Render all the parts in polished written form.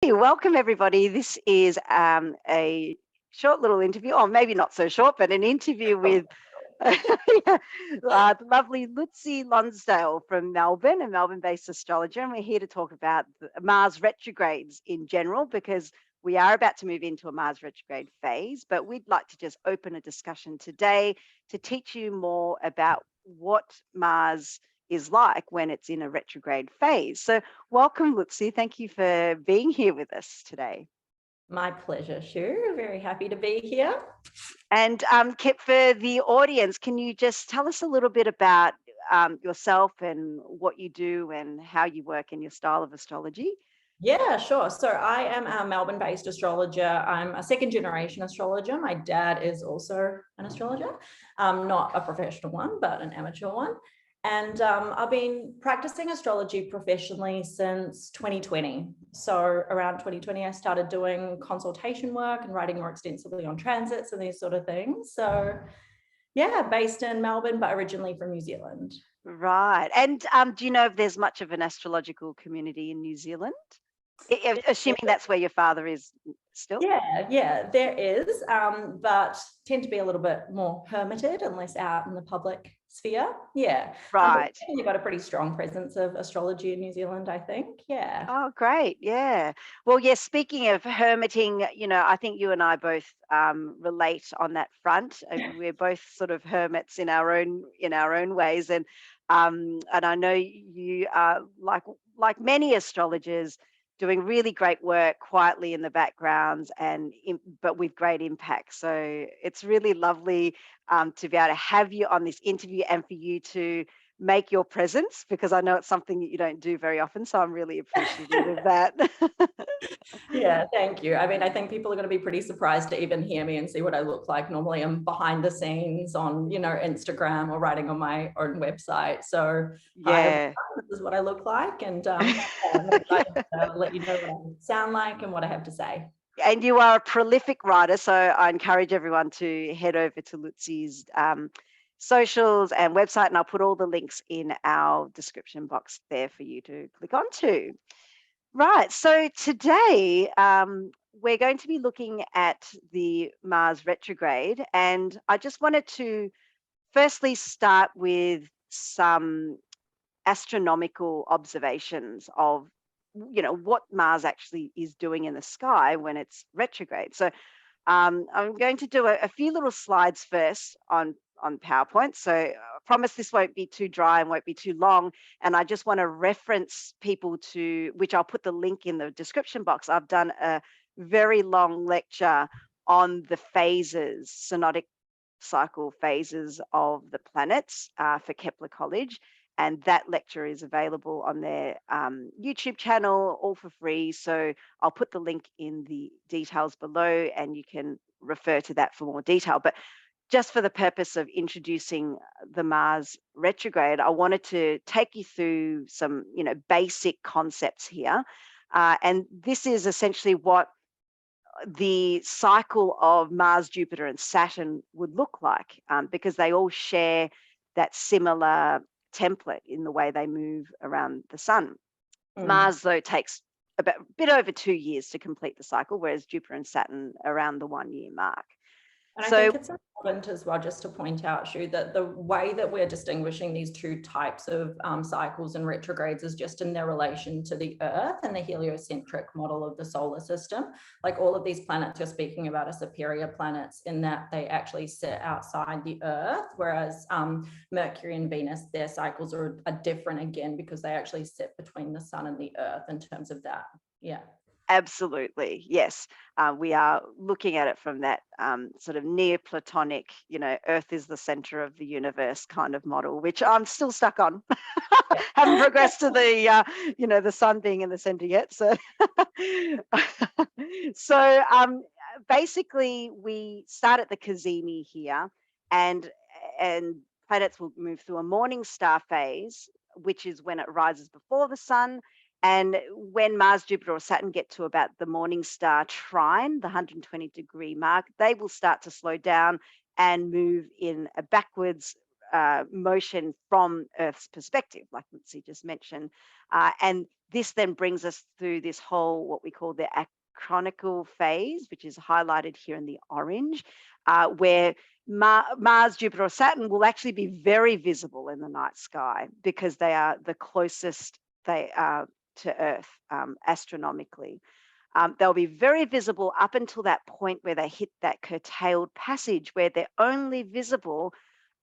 Okay, welcome everybody. This is a short little interview, or maybe not so short, but an interview with the lovely Lutzi Lonsdale from Melbourne, a Melbourne-based astrologer, and we're here to talk about Mars retrogrades in general, because we are about to move into a Mars retrograde phase, but we'd like to just open a discussion today to teach you more about what Mars is like when it's in a retrograde phase. So welcome, Lutzi. Thank you for being here with us today. My pleasure, Shu. Very happy to be here. And Kip, for the audience, can you just tell us a little bit about yourself and what you do and how you work in your style of astrology? Yeah, sure. So I am a Melbourne-based astrologer. I'm a second-generation astrologer. My dad is also an astrologer, not a professional one, but an amateur one. And I've been practicing astrology professionally since 2020. So around 2020, I started doing consultation work and writing more extensively on transits and these sort of things. So yeah, based in Melbourne, but originally from New Zealand. Right. And do you know if there's much of an astrological community in New Zealand? Assuming that's where your father is still? Yeah, there is, but tend to be a little bit more hermited and less out in the public sphere. Yeah. Right. You've got a pretty strong presence of astrology in New Zealand, I think. Yeah. Oh, great. Yeah. Well, yes, speaking of hermiting, I think you and I both relate on that front. We're both sort of hermits in our own ways. And I know you are like many astrologers doing really great work quietly in the backgrounds but with great impact. So it's really lovely to be able to have you on this interview and for you to make your presence, because I know it's something that you don't do very often. So I'm really appreciative of that. Yeah, thank you. I mean, I think people are going to be pretty surprised to even hear me and see what I look like. Normally I'm behind the scenes on, Instagram or writing on my own website. So yeah, this is what I look like. And I'm excited to let you know what I sound like and what I have to say. And you are a prolific writer, so I encourage everyone to head over to Lutzi's socials and website, and I'll put all the links in our description box there for you to click onto. Right, so today we're going to be looking at the Mars retrograde, and I just wanted to firstly start with some astronomical observations of what Mars actually is doing in the sky when it's retrograde. So I'm going to do a few little slides first on PowerPoint. So I promise this won't be too dry and won't be too long. And I just want to reference people to, which I'll put the link in the description box. I've done a very long lecture on the phases, synodic cycle phases of the planets for Kepler College. And that lecture is available on their YouTube channel, all for free. So I'll put the link in the details below and you can refer to that for more detail. But just for the purpose of introducing the Mars retrograde, I wanted to take you through some, basic concepts here. And this is essentially what the cycle of Mars, Jupiter, and Saturn would look like, because they all share that similar template in the way they move around the sun. Mars, though, takes a bit over 2 years to complete the cycle, whereas Jupiter and Saturn around the 1 year mark. And I think it's important as well, just to point out, Shu, that the way that we're distinguishing these two types of cycles and retrogrades is just in their relation to the Earth and the heliocentric model of the solar system. Like all of these planets you're speaking about are superior planets in that they actually sit outside the Earth, whereas Mercury and Venus, their cycles are different again because they actually sit between the sun and the Earth in terms of that. Yeah. Absolutely, yes. We are looking at it from that sort of Neoplatonic, Earth is the center of the universe kind of model, which I'm still stuck on. Haven't progressed to the, the sun being in the center yet. So, basically, we start at the cazimi here, and planets will move through a morning star phase, which is when it rises before the sun. And when Mars, Jupiter, or Saturn get to about the morning star trine, the 120-degree mark, they will start to slow down and move in a backwards motion from Earth's perspective, like Lucy just mentioned. And this then brings us through this whole, what we call the acronical phase, which is highlighted here in the orange, where Mars, Jupiter, or Saturn will actually be very visible in the night sky because they are the closest they are to Earth astronomically. They'll be very visible up until that point where they hit that curtailed passage, where they're only visible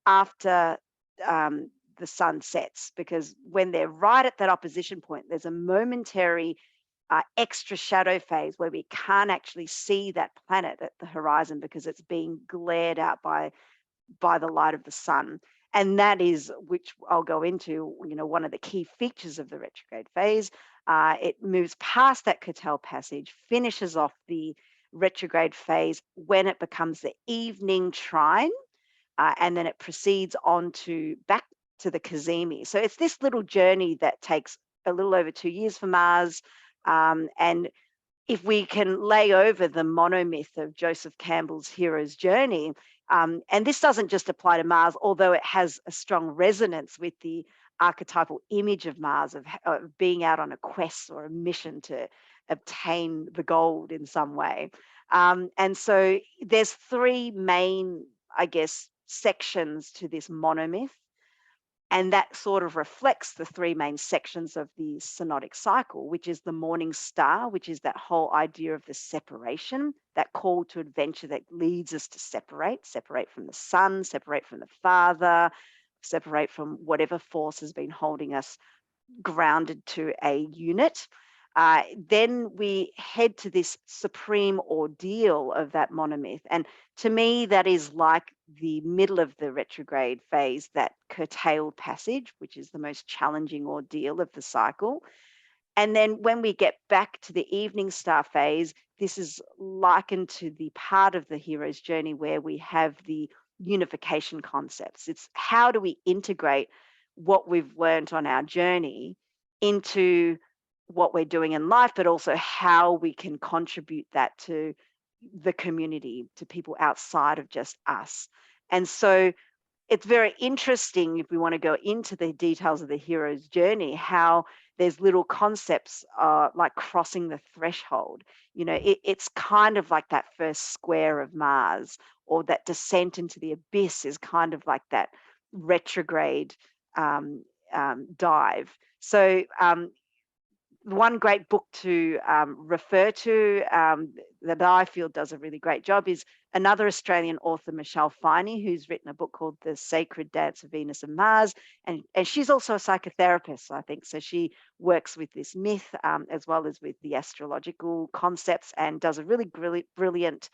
after the sun sets, because when they're right at that opposition point, there's a momentary extra shadow phase where we can't actually see that planet at the horizon because it's being glared out by the light of the sun. And that is, which I'll go into, one of the key features of the retrograde phase. It moves past that curtailed passage, finishes off the retrograde phase when it becomes the evening trine, and then it proceeds on to back to the Cazimi. So it's this little journey that takes a little over 2 years for Mars. And if we can lay over the monomyth of Joseph Campbell's hero's journey, and this doesn't just apply to Mars, although it has a strong resonance with the archetypal image of Mars, of being out on a quest or a mission to obtain the gold in some way. And so there's three main, I guess, sections to this monomyth. And that sort of reflects the three main sections of the synodic cycle, which is the morning star, which is that whole idea of the separation, that call to adventure that leads us to separate from the sun, separate from the father, separate from whatever force has been holding us grounded to a unit. Then we head to this supreme ordeal of that monomyth. And to me, that is like the middle of the retrograde phase, that curtailed passage, which is the most challenging ordeal of the cycle. And then when we get back to the evening star phase, this is likened to the part of the hero's journey where we have the unification concepts. It's how do we integrate what we've learned on our journey into what we're doing in life, but also how we can contribute that to the community, to people outside of just us. And so it's very interesting, if we want to go into the details of the hero's journey, how there's little concepts like crossing the threshold. It's kind of like that first square of Mars, or that descent into the abyss is kind of like that retrograde dive. So one great book to refer to that I feel does a really great job is another Australian author, Michelle Finey, who's written a book called The Sacred Dance of Venus and Mars. And she's also a psychotherapist, I think. So she works with this myth as well as with the astrological concepts, and does a really brilliant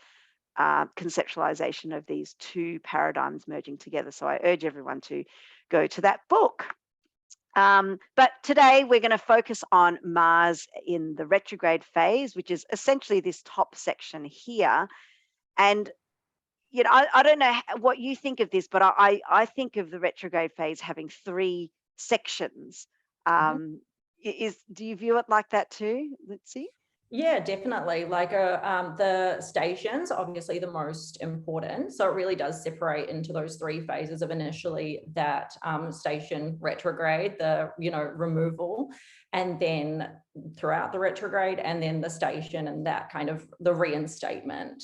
conceptualization of these two paradigms merging together. So I urge everyone to go to that book. But today we're going to focus on Mars in the retrograde phase, which is essentially this top section here. And I don't know what you think of this, but I think of the retrograde phase having three sections. Do you view it like that too? Let's see. Yeah, definitely. Like the stations, obviously the most important. So it really does separate into those three phases of initially that station retrograde, the, removal, and then throughout the retrograde, and then the station and that kind of the reinstatement.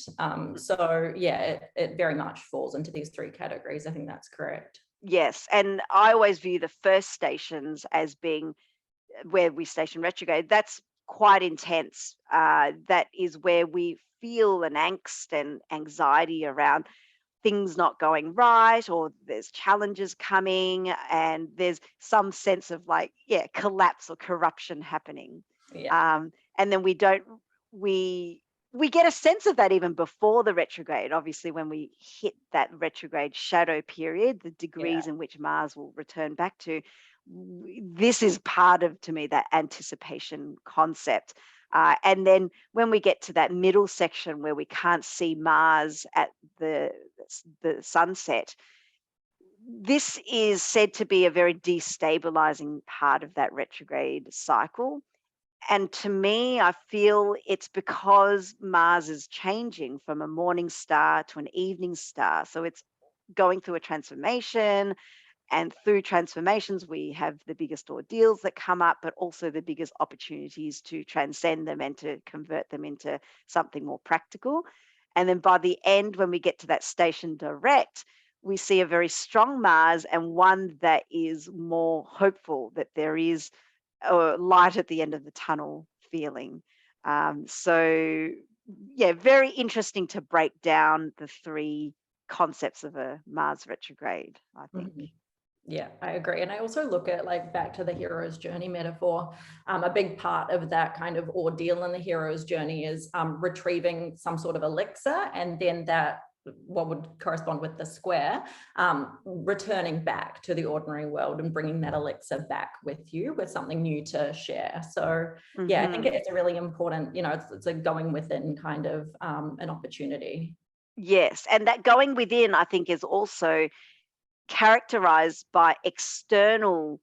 So yeah, it very much falls into these three categories. I think that's correct. Yes. And I always view the first stations as being where we station retrograde. That's quite intense. That is where we feel an angst and anxiety around things not going right, or there's challenges coming, and there's some sense of collapse or corruption happening. Yeah. And then we get a sense of that even before the retrograde. Obviously, when we hit that retrograde shadow period, the degrees in which Mars will return back to, this is part of, to me, that anticipation concept. And then when we get to that middle section where we can't see Mars at the sunset, this is said to be a very destabilizing part of that retrograde cycle. And to me, I feel it's because Mars is changing from a morning star to an evening star. So it's going through a transformation, and through transformations, we have the biggest ordeals that come up, but also the biggest opportunities to transcend them and to convert them into something more practical. And then by the end, when we get to that station direct, we see a very strong Mars and one that is more hopeful, that there is a light at the end of the tunnel feeling. So, yeah, very interesting to break down the three concepts of a Mars retrograde, I think. Mhm. Yeah, I agree. And I also look at, like, back to the hero's journey metaphor. A big part of that kind of ordeal in the hero's journey is retrieving some sort of elixir, and then that what would correspond with the square, returning back to the ordinary world and bringing that elixir back with you with something new to share. So yeah, I think Mhm. it's a really important, it's a going within kind of an opportunity. Yes, and that going within, I think, is also characterized by external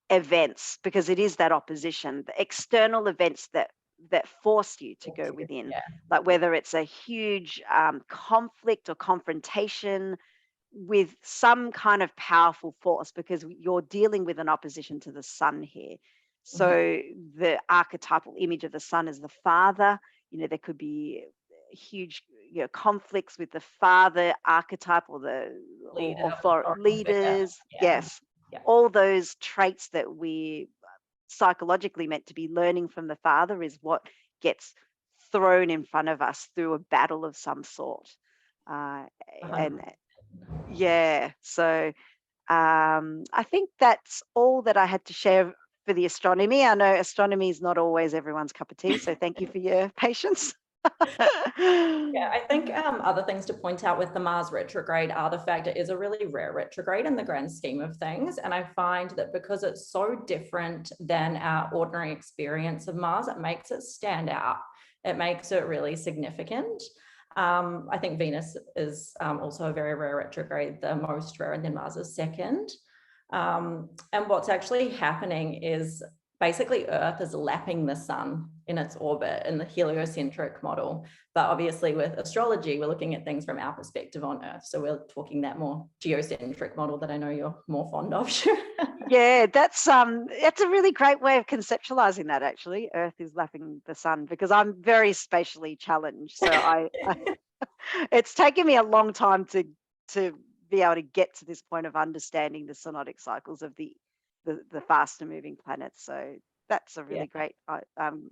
events, because it is that opposition, the external events that force you to go within, Yeah. like whether it's a huge conflict or confrontation with some kind of powerful force, because you're dealing with an opposition to the sun here. Mhm. So the archetypal image of the sun is the father. There could be huge, conflicts with the father archetype, or the Leader, or for authority figure. leaders. Yeah. Yes, Yeah. all those traits that we psychologically meant to be learning from the father is what gets thrown in front of us through a battle of some sort. Uh, and 100%. yeah, so I think that's all that I had to share for the astronomy. I know astronomy is not always everyone's cup of tea, so thank you for your patience. Yeah, I think other things to point out with the Mars retrograde are the fact it is a really rare retrograde in the grand scheme of things. And I find that because it's so different than our ordinary experience of Mars, it makes it stand out. It makes it really significant. I think Venus is also a very rare retrograde, the most rare, and then Mars is second. And what's actually happening is basically Earth is lapping the sun in its orbit in the heliocentric model. But obviously with astrology, we're looking at things from our perspective on Earth. So we're talking that more geocentric model that I know you're more fond of. Yeah, that's a really great way of conceptualizing that, actually. Earth is lapping the sun, because I'm very spatially challenged. So it's taken me a long time to be able to get to this point of understanding the synodic cycles of the faster moving planets. So that's a Yeah. really great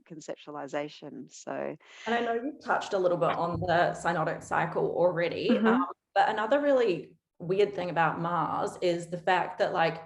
conceptualization. So And I know you touched a little bit on the synodic cycle already, mhm. but another really weird thing about Mars is the fact that, like,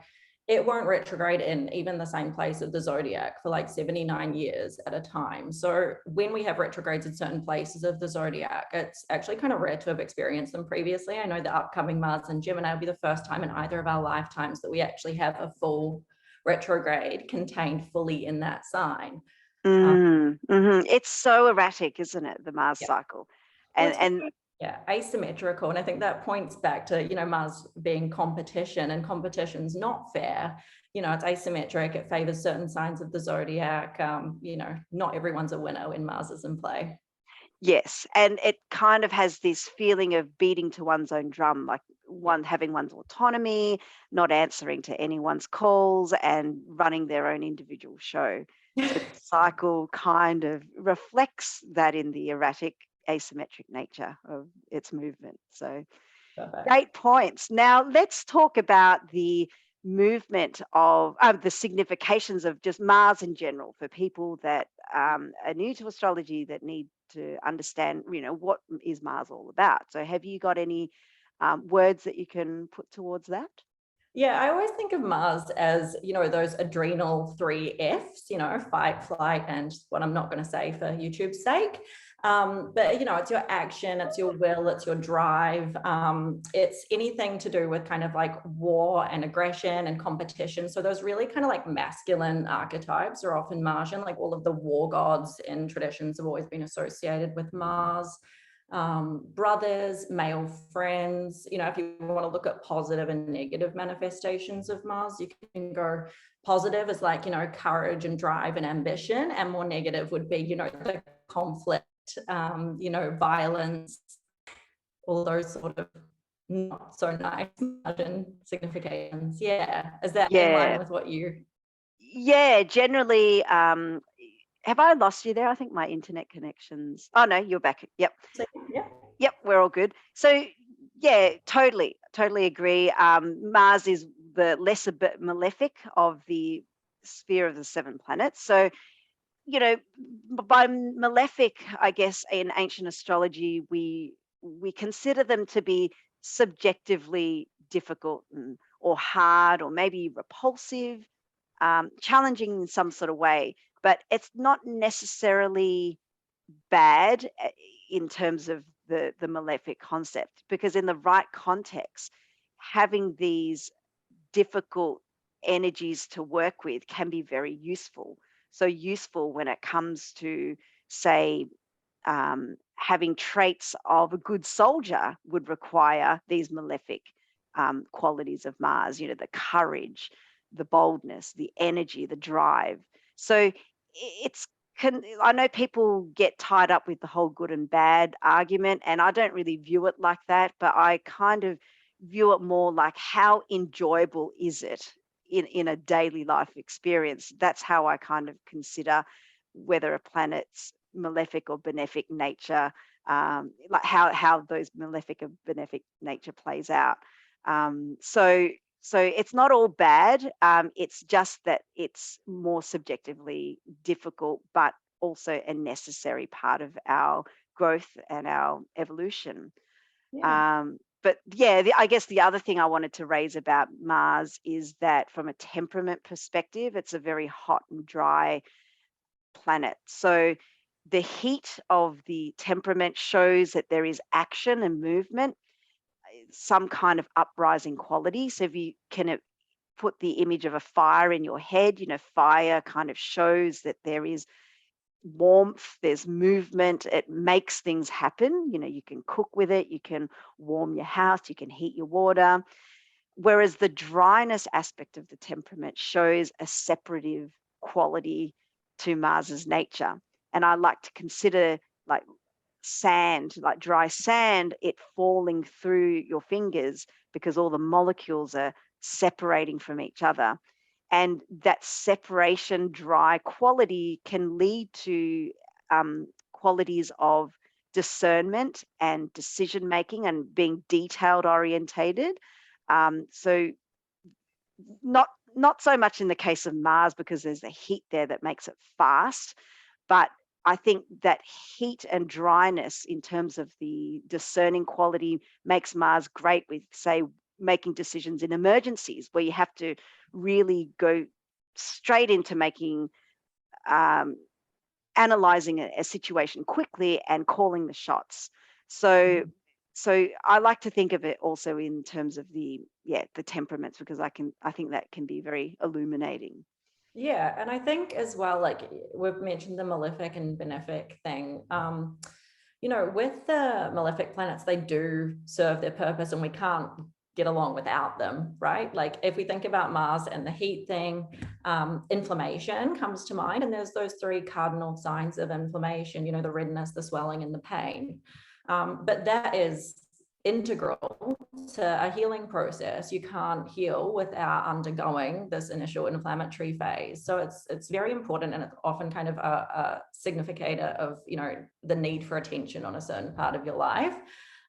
it won't retrograde in even the same place of the zodiac for like 79 years at a time. So when we have retrogrades in certain places of the zodiac, it's actually kind of rare to have experienced them previously. I know the upcoming Mars and Gemini will be the first time in either of our lifetimes that we actually have a full retrograde contained fully in that sign. It's so erratic, isn't it, the Mars Yeah. cycle? Well, And it's and very, yeah, asymmetrical. And I think that points back to, Mars being competition, and competition's not fair. It's asymmetric. It favors certain signs of the zodiac. Not everyone's a winner when Mars is in play. yes, and it kind of has this feeling of beating to one's own drum, like Yeah. one having one's autonomy, not answering to anyone's calls, and running their own individual show. So the cycle kind of reflects that in the erratic, asymmetric nature of its movement. So Perfect. great points. Now let's talk about the movement of the significations of just Mars in general, for people that are new to astrology, that need to understand, what is Mars all about. So have you got any words that you can put towards that? Yeah, I always think of Mars as, those adrenal three Fs, fight, flight, and what I'm not going to say for YouTube's sake. But, it's your action, it's your will, it's your drive. It's anything to do with kind of like war and aggression and competition. So those really kind of like masculine archetypes are often Martian, like all of the war gods in traditions have always been associated with Mars. Brothers, male friends. If you want to look at positive and negative manifestations of Mars, you can go positive as like, courage and drive and ambition, and more negative would be, the conflict, violence, all those sort of not so nice margin significations. Yeah. Is that in Yeah. line with what you? Yeah, generally, have I lost you there? I think my internet connections. Oh no, you're back. Yep. Yeah. Yep, we're all good. So yeah, totally agree. Mars is the lesser but malefic of the sphere of the seven planets. So, you know, by malefic, I guess in ancient astrology, we consider them to be subjectively difficult or hard or maybe repulsive, challenging in some sort of way, but it's not necessarily bad in terms of the malefic concept, because in the right context, having these difficult energies to work with can be very useful. So useful when it comes to, say, having traits of a good soldier would require these malefic qualities of Mars, the courage, the boldness, the energy, the drive. So it's I know people get tied up with the whole good and bad argument, and I don't really view it like that, but I kind of view it more like how enjoyable is it in a daily life experience. That's how I kind of consider whether a planet's malefic or benefic nature, like how those malefic and benefic nature plays out. So it's not all bad. It's just that it's more subjectively difficult, but also a necessary part of our growth and our evolution. Yeah. But yeah, I guess the other thing I wanted to raise about Mars is that from a temperament perspective, it's a very hot and dry planet. So the heat of the temperament shows that there is action and movement, some kind of uprising quality. So if you can put the image of a fire in your head, fire kind of shows that there is warmth, there's movement, it makes things happen. You can cook with it, you can warm your house, you can heat your water. Whereas the dryness aspect of the temperament shows a separative quality to Mars's nature. And I like to consider like sand, like dry sand, it falling through your fingers because all the molecules are separating from each other. And that separation, dry quality can lead to qualities of discernment and decision making and being detailed orientated. So not so much in the case of Mars because there's a heat there that makes it fast, but I think that heat and dryness in terms of the discerning quality makes Mars great with, say, making decisions in emergencies where you have to really go straight into making analyzing a situation quickly and calling the shots. So I like to think of it also in terms of the temperaments, because I think that can be very illuminating. Yeah, and I think as well, like we've mentioned the malefic and benefic thing. With the malefic planets, they do serve their purpose, and we can't get along without them, right? Like if we think about Mars and the heat thing, inflammation comes to mind, and there's those three cardinal signs of inflammation. The redness, the swelling, and the pain. But that is integral to a healing process. You can't heal without undergoing this initial inflammatory phase. So it's very important, and it's often kind of a significator of the need for attention on a certain part of your life.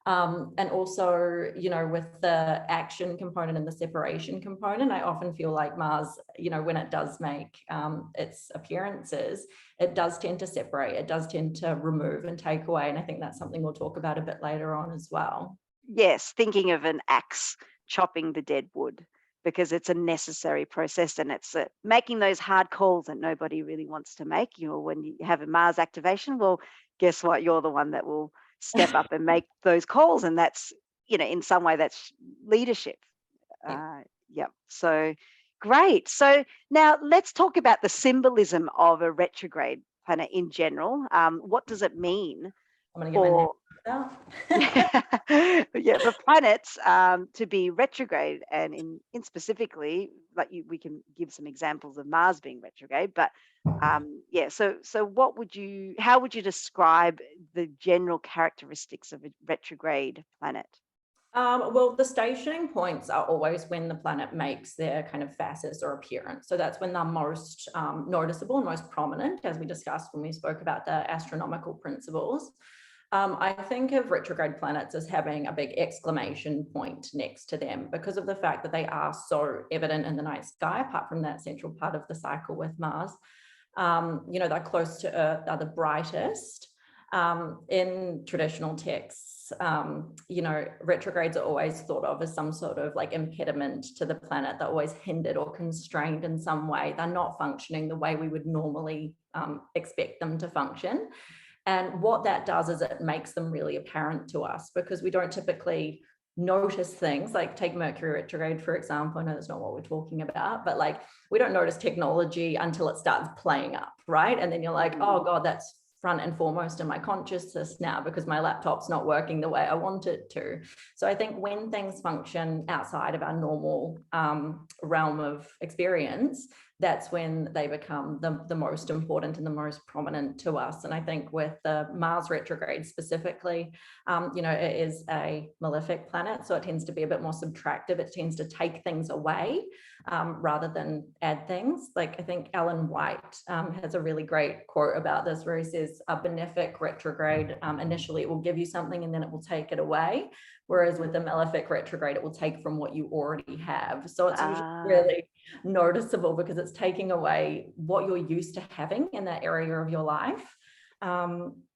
And also, with the action component and the separation component, I often feel like Mars, when it does make its appearances, it does tend to separate, it does tend to remove and take away. And I think that's something we'll talk about a bit later on as well. Yes, thinking of an axe chopping the dead wood, because it's a necessary process, and it's making those hard calls that nobody really wants to make. When you have a Mars activation, well, guess what? You're the one that will step up and make those calls, and that's in some way that's leadership. Yeah. So great. So now let's talk about the symbolism of a retrograde planet in general. What does it mean I'm going to get my name out. for planets to be retrograde, and in specifically, like we can give some examples of Mars being retrograde, but so how would you describe the general characteristics of a retrograde planet? Well, the stationing points are always when the planet makes their kind of phasis or appearance. So that's when they're most noticeable and most prominent, as we discussed when we spoke about the astronomical principles. I think of retrograde planets as having a big exclamation point next to them because of the fact that they are so evident in the night sky, apart from that central part of the cycle with Mars. They're close to Earth, are the brightest. In traditional texts, retrogrades are always thought of as some sort of like impediment to the planet. They're always hindered or constrained in some way. They're not functioning the way we would normally expect them to function. And what that does is it makes them really apparent to us because we don't typically notice things like take Mercury retrograde, for example. I know that's not what we're talking about, but like we don't notice technology until it starts playing up, right? And then you're like, oh God, that's front and foremost in my consciousness now because my laptop's not working the way I want it to. So I think when things function outside of our normal realm of experience, that's when they become the most important and the most prominent to us. And I think with the Mars retrograde specifically, it is a malefic planet, so it tends to be a bit more subtractive. It tends to take things away rather than add things. Like I think Ellen White has a really great quote about this where he says, a benefic retrograde, initially it will give you something and then it will take it away. Whereas with the malefic retrograde, it will take from what you already have. So it's usually really noticeable because it's taking away what you're used to having in that area of your life.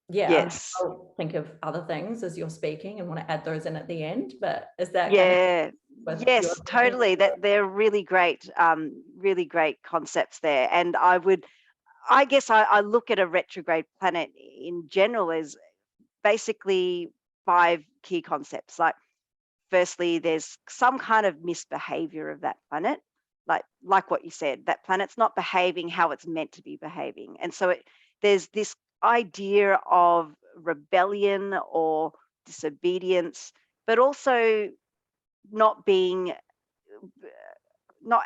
Yes. I'll think of other things as you're speaking and want to add those in at the end, but is that yes, totally. That they're really great concepts there. And I guess I look at a retrograde planet in general as basically 5 key concepts. Like firstly, there's some kind of misbehavior of that planet. Like what you said, that planet's not behaving how it's meant to be behaving. And so there's this idea of rebellion or disobedience, but also not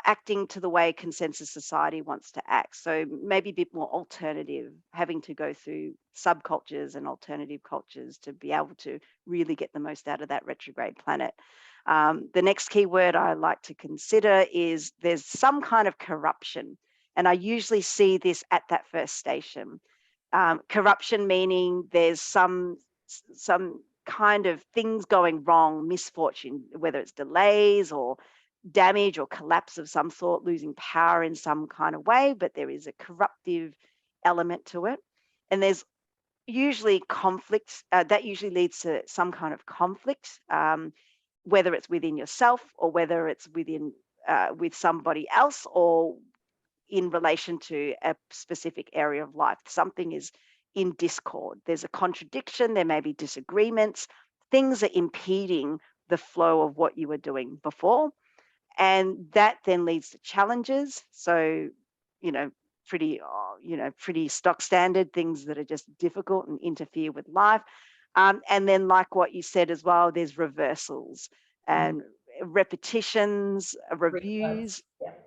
acting to the way consensus society wants to act. So maybe a bit more alternative, having to go through subcultures and alternative cultures to be able to really get the most out of that retrograde planet. The next key word I like to consider is there's some kind of corruption. And I usually see this at that first station. Corruption meaning there's some kind of things going wrong, misfortune, whether it's delays or damage or collapse of some sort, losing power in some kind of way, but there is a corruptive element to it. And there's usually conflicts that usually leads to some kind of conflict, whether it's within yourself or whether it's within with somebody else or in relation to a specific area of life. Something is in discord. There's a contradiction. There may be disagreements. Things are impeding the flow of what you were doing before. And that then leads to challenges. So, pretty stock standard things that are just difficult and interfere with life. And then like what you said as well, there's reversals and repetitions, reviews.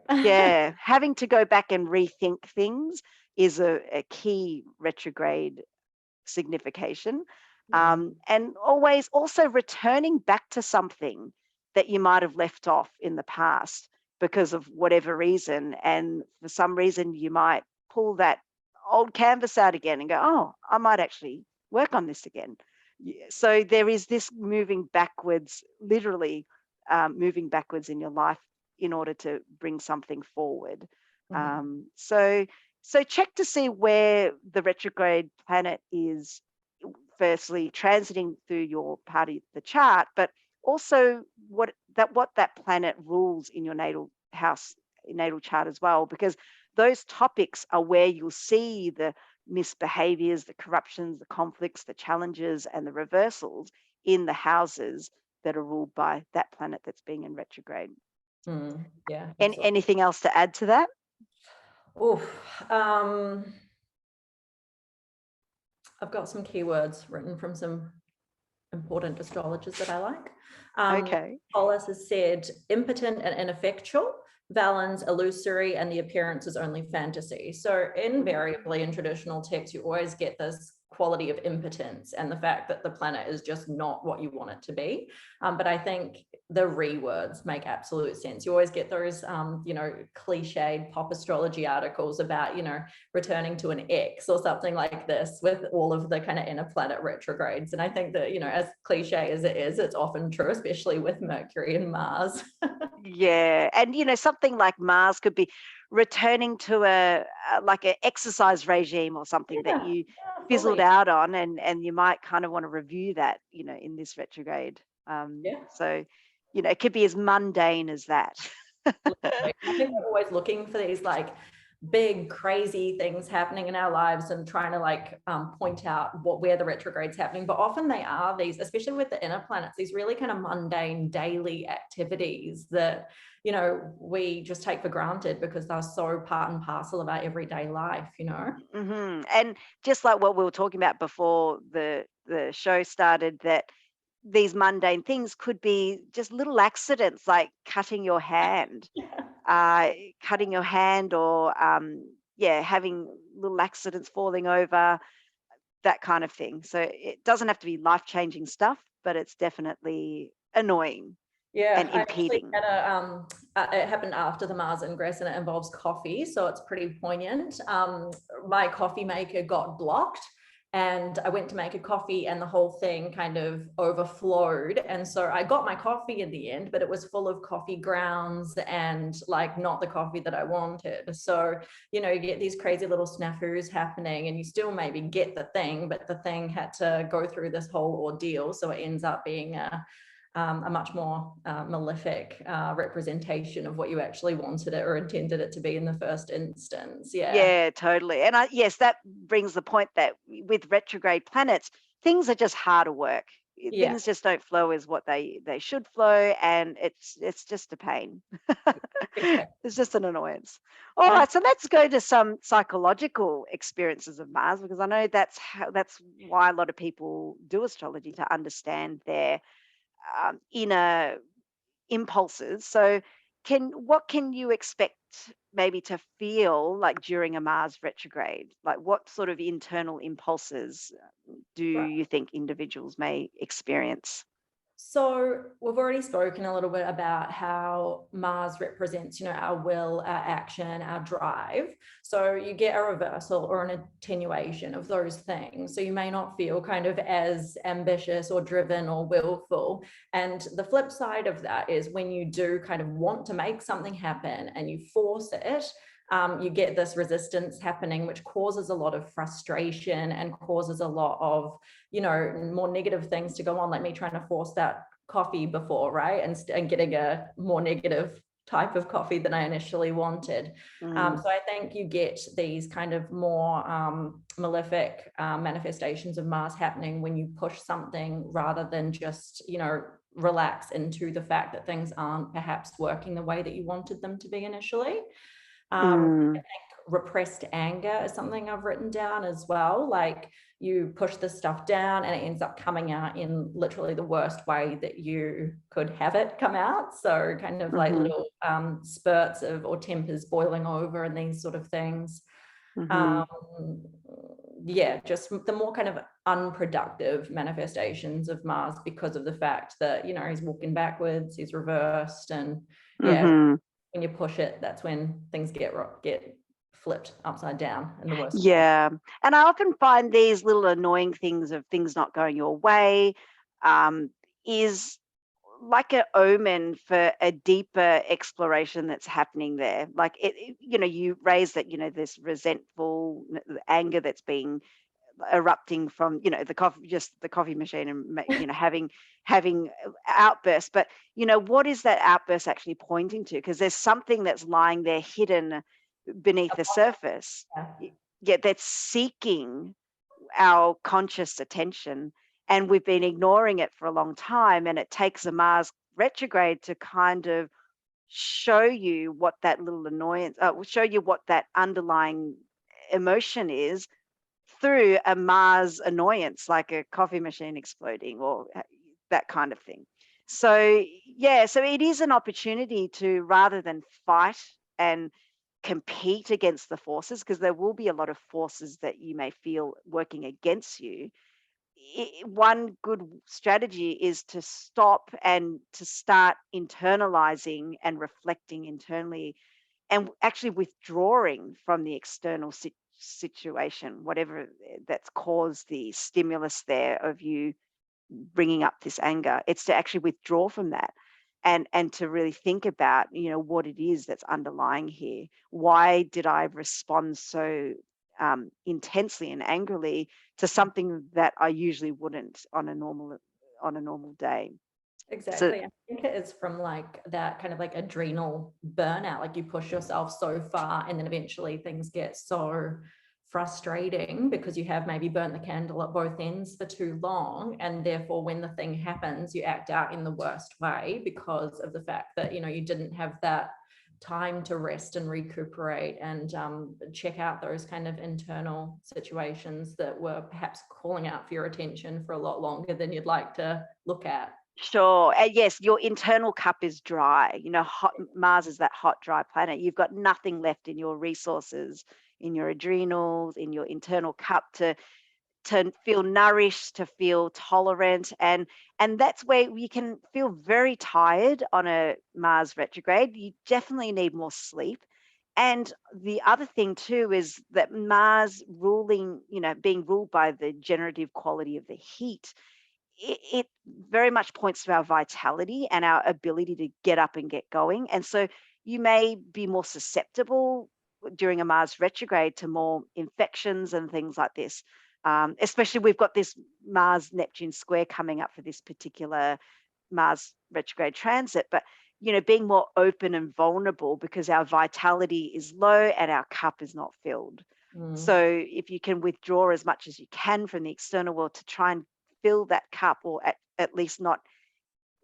Having to go back and rethink things is a key retrograde signification. And always also returning back to something that you might have left off in the past because of whatever reason. And for some reason, you might pull that old canvas out again and go, oh, I might actually work on this again. So there is this moving backwards, literally moving backwards in your life in order to bring something forward. So check to see where the retrograde planet is, firstly transiting through your part of the chart, but also what that planet rules in your natal house, natal chart as well, because those topics are where you'll see the misbehaviors, the corruptions, the conflicts, the challenges, and the reversals in the houses that are ruled by that planet that's being in retrograde. Anything else to add to that? I've got some keywords written from some important astrologers that I like. Paulus has said impotent and ineffectual, Valens illusory, and the appearance is only fantasy. So invariably in traditional texts, you always get this quality of impotence and the fact that the planet is just not what you want it to be. But I think the words make absolute sense. You always get those, cliched pop astrology articles about, returning to an X or something like this with all of the kind of inner planet retrogrades. And I think that, as cliche as it is, it's often true, especially with Mercury and Mars. Yeah. And, something like Mars could be returning to like an exercise regime or something that you fizzled fully. out on, and you might kind of want to review that, in this retrograde. So, it could be as mundane as that. I think we're always looking for these like big crazy things happening in our lives and trying to point out where the retrograde's happening, but often they are these, especially with the inner planets, these really kind of mundane daily activities that we just take for granted because they're so part and parcel of our everyday life. Mm-hmm. And just like what we were talking about before the show started, that these mundane things could be just little accidents like cutting your hand. Cutting your hand, or having little accidents, falling over, that kind of thing. So it doesn't have to be life-changing stuff, but it's definitely annoying and I actually impeding. had it happened after the Mars ingress, and it involves coffee, so it's pretty poignant. My coffee maker got blocked, and I went to make a coffee and the whole thing kind of overflowed. And so I got my coffee in the end, but it was full of coffee grounds and not the coffee that I wanted. So, you get these crazy little snafus happening, and you still maybe get the thing, but the thing had to go through this whole ordeal. So it ends up being a much more malefic representation of what you actually wanted it or intended it to be in the first instance. Yeah, totally. And yes, that brings the point that with retrograde planets, things are just harder work. Things just don't flow as what they should flow, and it's just a pain. It's just an annoyance. All right, so let's go to some psychological experiences of Mars, because I know that's why a lot of people do astrology, to understand their inner impulses. So what can you expect maybe to feel like during a Mars retrograde? Like, what sort of internal impulses do you think individuals may experience? So we've already spoken a little bit about how Mars represents, our will, our action, our drive. So you get a reversal or an attenuation of those things. So you may not feel kind of as ambitious or driven or willful. And the flip side of that is when you do kind of want to make something happen and you force it, you get this resistance happening, which causes a lot of frustration and causes a lot of, more negative things to go on, like me trying to force that coffee before, right? And getting a more negative type of coffee than I initially wanted. So I think you get these kind of more malefic manifestations of Mars happening when you push something rather than just, relax into the fact that things aren't perhaps working the way that you wanted them to be initially. I think repressed anger is something I've written down as well. Like, you push this stuff down and it ends up coming out in literally the worst way that you could have it come out. So kind of like little spurts or tempers boiling over and these sort of things. Just the more kind of unproductive manifestations of Mars, because of the fact that, he's walking backwards, he's reversed, and when you push it, that's when things get flipped upside down in the worst way. Yeah. And I often find these little annoying things of things not going your way is like an omen for a deeper exploration that's happening there. Like you raise that, this resentful anger that's being erupting from the coffee machine, and having outbursts. But what is that outburst actually pointing to? Because there's something that's lying there hidden beneath the surface, that's seeking our conscious attention, and we've been ignoring it for a long time. And it takes a Mars retrograde to kind of show you what that little annoyance, show you what that underlying emotion is, through a Mars annoyance, like a coffee machine exploding or that kind of thing. So it is an opportunity to, rather than fight and compete against the forces, because there will be a lot of forces that you may feel working against you. One good strategy is to stop and to start internalizing and reflecting internally, and actually withdrawing from the external situation, whatever that's caused the stimulus there of you bringing up this anger. It's to actually withdraw from that, and to really think about, what it is that's underlying here. Why did I respond so intensely and angrily to something that I usually wouldn't on a normal day? So Exactly. I think it is from like that kind of like adrenal burnout. Like you push yourself so far and then eventually things get so frustrating because you have maybe burnt the candle at both ends for too long. And therefore, when the thing happens, you act out in the worst way because of the fact that, you didn't have that time to rest and recuperate and check out those kind of internal situations that were perhaps calling out for your attention for a lot longer than you'd like to look at. sure. And yes, your internal cup is dry. Mars is that hot, dry planet. You've got nothing left in your resources, in your adrenals, in your internal cup to feel nourished, to feel tolerant, and that's where you can feel very tired on a Mars retrograde. You definitely need more sleep. And the other thing too is that Mars ruling, being ruled by the generative quality of the heat, it very much points to our vitality and our ability to get up and get going. And so you may be more susceptible during a Mars retrograde to more infections and things like this. Especially, we've got this Mars Neptune square coming up for this particular Mars retrograde transit, but being more open and vulnerable because our vitality is low and our cup is not filled. Mm. So if you can withdraw as much as you can from the external world to try and fill that cup, or at least not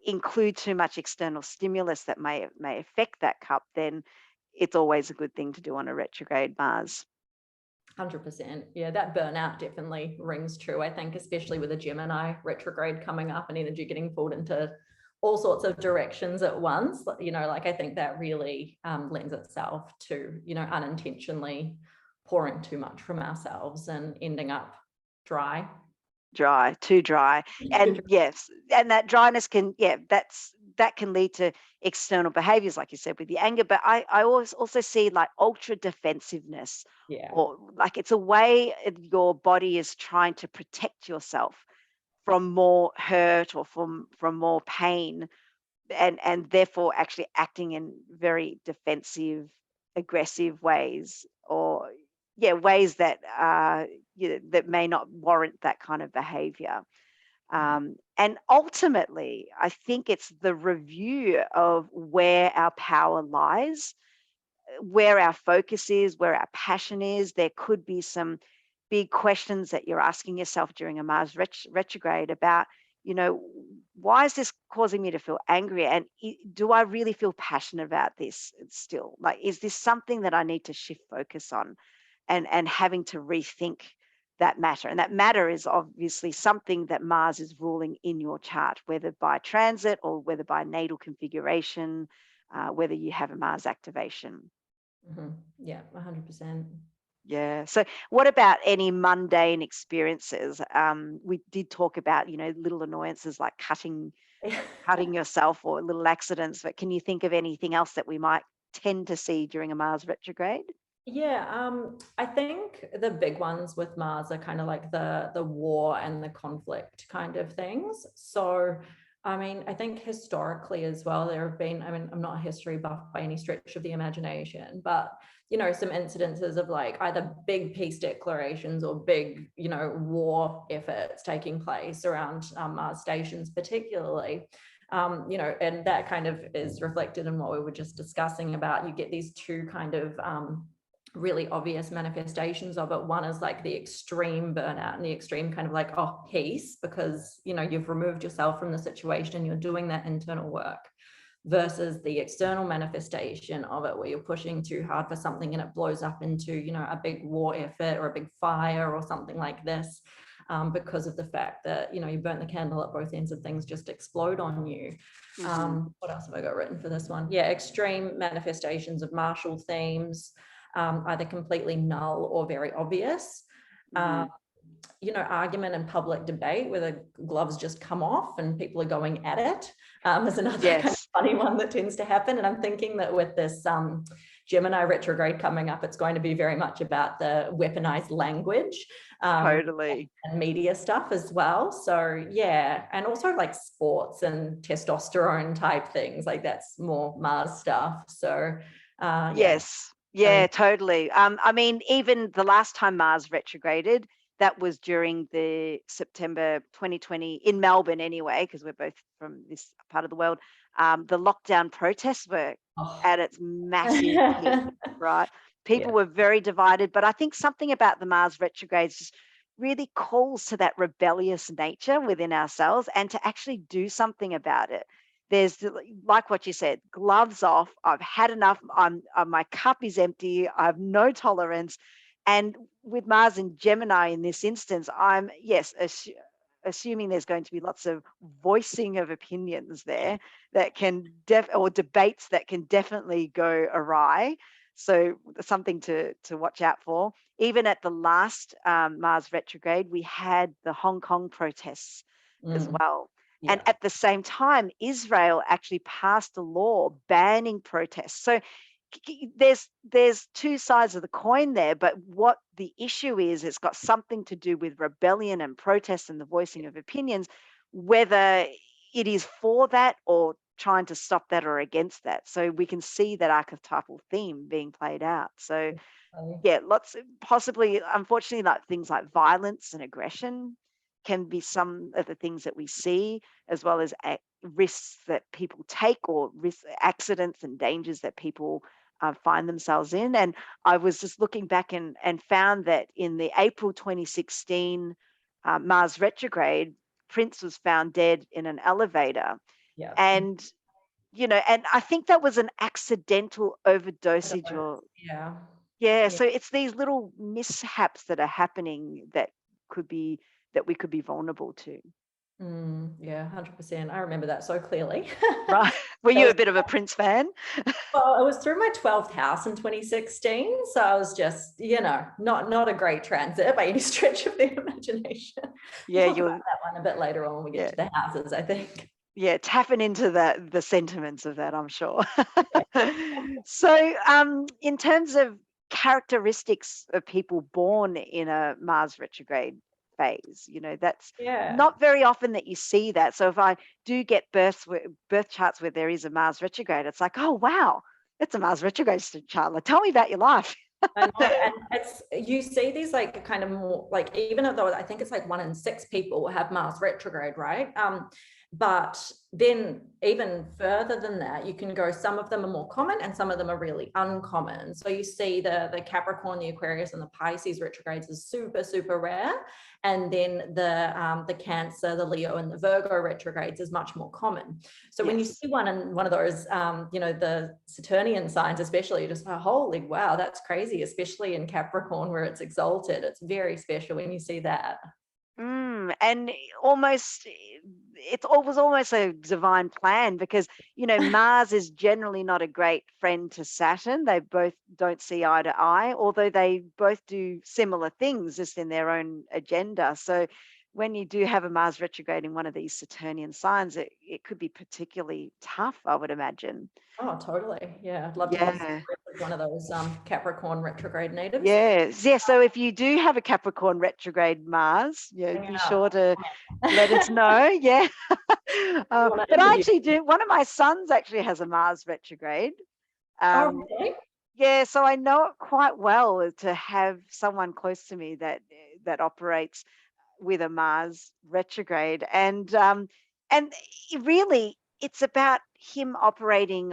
include too much external stimulus that may affect that cup, then it's always a good thing to do on a retrograde Mars. 100%. Yeah, that burnout definitely rings true, I think, especially with a Gemini retrograde coming up and energy getting pulled into all sorts of directions at once. Like I think that really lends itself to, unintentionally pouring too much from ourselves and ending up dry. Too dry. And yes, and that dryness can, that can lead to external behaviors, like you said, with the anger. But I always also see like ultra defensiveness, Yeah. or like it's a way your body is trying to protect yourself from more hurt or from more pain, and therefore actually acting in very defensive, aggressive ways, or ways that that may not warrant that kind of behavior. And ultimately, I think it's the review of where our power lies, where our focus is, where our passion is. There could be some big questions that you're asking yourself during a Mars retrograde about, why is this causing me to feel angry? And do I really feel passionate about this still? Like, is this something that I need to shift focus on, and having to rethink that matter? And that matter is obviously something that Mars is ruling in your chart, whether by transit or whether by natal configuration, whether you have a Mars activation. Mm-hmm. Yeah, 100%. Yeah. So, what about any mundane experiences? We did talk about, little annoyances like cutting yourself, or little accidents. But can you think of anything else that we might tend to see during a Mars retrograde? Yeah, I think the big ones with Mars are kind of like the war and the conflict kind of things. So, I mean, I think historically as well, there have been, I mean, I'm not a history buff by any stretch of the imagination, but some incidences of like either big peace declarations or big, war efforts taking place around Mars stations, particularly. And that kind of is reflected in what we were just discussing about. You get these two kind of really obvious manifestations of it. One is like the extreme burnout and the extreme kind of like, peace, because you've removed yourself from the situation, you're doing that internal work, versus the external manifestation of it where you're pushing too hard for something and it blows up into a big war effort or a big fire or something like this. because of the fact that, you burn the candle at both ends and things just explode on you. What else have I got written for this one? Yeah, extreme manifestations of martial themes, either completely null or very obvious. Argument and public debate where the gloves just come off and people are going at it, is another kind of funny one that tends to happen. And I'm thinking that with this Gemini retrograde coming up, it's going to be very much about the weaponized language, totally, and media stuff as well. So yeah, and also like sports and testosterone type things, like that's more Mars stuff. So yes, yeah, totally. I mean, even the last time Mars retrograded, that was during the September 2020 in Melbourne anyway, because we're both from this part of the world. The lockdown protests were at its massive peak, right? People were very divided, but I think something about the Mars retrogrades just really calls to that rebellious nature within ourselves and to actually do something about it. There's, like what you said, gloves off. I've had enough. My cup is empty. I have no tolerance. And with Mars and Gemini in this instance, I'm, yes, assuming there's going to be lots of voicing of opinions there that can or debates that can definitely go awry. So something to watch out for. Even at the last Mars retrograde, we had the Hong Kong protests as well. Yeah. And at the same time, Israel actually passed a law banning protests. So there's two sides of the coin there, but what the issue is, it's got something to do with rebellion and protest and the voicing of opinions, whether it is for that or trying to stop that or against that. So we can see that archetypal theme being played out. So yeah, lots, possibly, unfortunately, like things like violence and aggression can be some of the things that we see, as well as risks that people take or accidents and dangers that people find themselves in. And I was just looking back and found that in the April 2016 Mars retrograde, Prince was found dead in an elevator. Yeah. And, and I think that was an accidental overdosage or yeah. So it's these little mishaps that are happening that we could be vulnerable to. Yeah, 100%. I remember that so clearly. Right. Were you a bit of a Prince fan? Well, it was through my 12th house in 2016. So I was just, not a great transit by any stretch of the imagination. Yeah, you'll talk about that one a bit later on when we get to the houses, I think. Yeah, tapping into the sentiments of that, I'm sure. So in terms of characteristics of people born in a Mars retrograde phase, that's not very often that you see that. So if I do get birth charts where there is a Mars retrograde, it's like, oh wow, it's a Mars retrograde chart. Like, tell me about your life. I know, and you see these like kind of more like, even though I think it's like 1 in 6 people have Mars retrograde, right? But then even further than that, you can go, some of them are more common and some of them are really uncommon. So you see the Capricorn, the Aquarius and the Pisces retrogrades is super, super rare. And then the Cancer, the Leo and the Virgo retrogrades is much more common. So when you see one of those, the Saturnian signs, especially, you're just like, holy wow, that's crazy, especially in Capricorn where it's exalted. It's very special when you see that. And it was almost a divine plan, because Mars is generally not a great friend to Saturn. They both don't see eye to eye, although they both do similar things just in their own agenda. So when you do have a Mars retrograde in one of these Saturnian signs, it could be particularly tough, I would imagine. Oh, totally. Yeah, I'd love to have one of those Capricorn retrograde natives. Yes. Yeah. So if you do have a Capricorn retrograde Mars, be sure to let us know. Yeah. But I actually do. One of my sons actually has a Mars retrograde. Okay. Yeah. So I know it quite well to have someone close to me that operates with a Mars retrograde, and really it's about him operating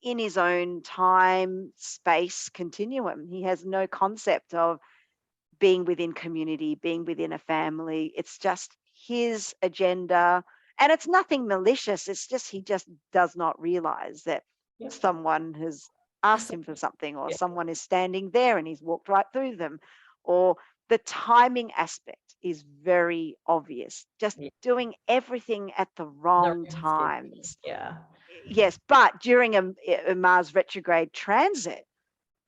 in his own time space continuum. He has no concept of being within community, being within a family. It's just his agenda, and it's nothing malicious. It's just he just does not realize that someone has asked him for something, or someone is standing there and he's walked right through them, or the timing aspect is very obvious. Just Yeah. doing everything at the The wrong ring schedule. times. Yeah. Yes, but during a Mars retrograde transit,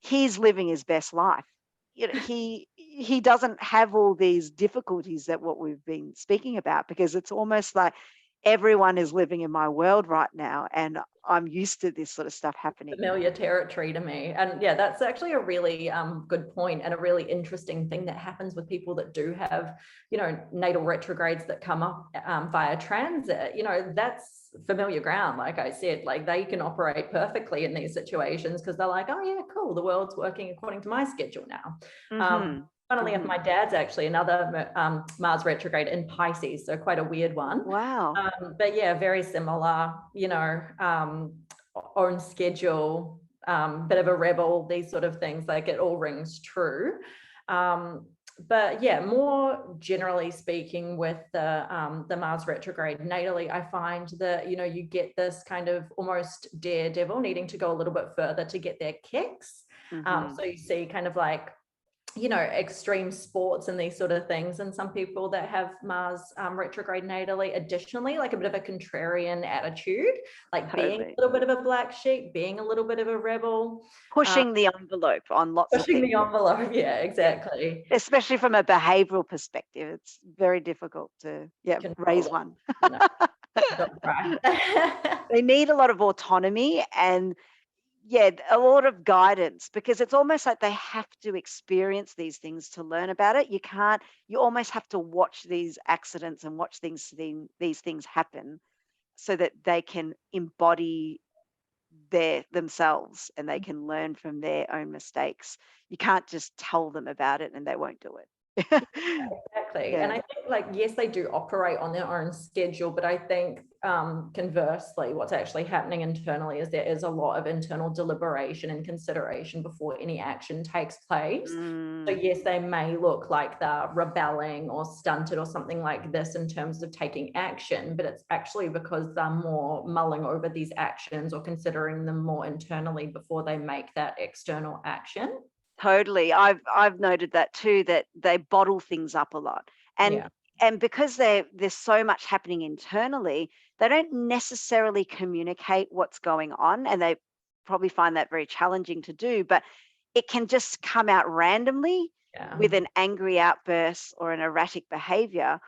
he's living his best life. You know, he doesn't have all these difficulties that what we've been speaking about, because it's almost like everyone is living in my world right now, and I'm used to this sort of stuff happening. Familiar territory to me. And yeah, that's actually a really good point, and a really interesting thing that happens with people that do have, you know, natal retrogrades that come up via transit. You know, that's familiar ground. Like I said, like they can operate perfectly in these situations because they're like, oh yeah, cool, the world's working according to my schedule now. Funnily enough, my dad's actually another Mars retrograde in Pisces, so quite a weird one. Wow. But yeah, very similar, you know, own schedule, bit of a rebel, these sort of things, like it all rings true. But yeah, more generally speaking, with the Mars retrograde natally, I find that, you know, you get this kind of almost daredevil needing to go a little bit further to get their kicks. So you see kind of like, you know, extreme sports and these sort of things. And some people that have Mars retrograde natally, additionally, like a bit of a contrarian attitude, like being a little bit of a black sheep, being a little bit of a rebel. Pushing the envelope on lots of things. Pushing the envelope, yeah, exactly. Yeah. Especially from a behavioral perspective, it's very difficult to raise one. No, don't cry. They need a lot of autonomy and a lot of guidance, because it's almost like they have to experience these things to learn about it. You almost have to watch these accidents and watch these things happen so that they can embody themselves and they can learn from their own mistakes. You can't just tell them about it and they won't do it. Exactly. And I think, like, yes, they do operate on their own schedule, but I think conversely, what's actually happening internally is there is a lot of internal deliberation and consideration before any action takes place. So yes, they may look like they're rebelling or stunted or something like this in terms of taking action, but it's actually because they're more mulling over these actions or considering them more internally before they make that external action. Totally. I've noted that too, that they bottle things up a lot. And because there's so much happening internally, they don't necessarily communicate what's going on, and they probably find that very challenging to do, but it can just come out randomly with an angry outburst or an erratic behavior.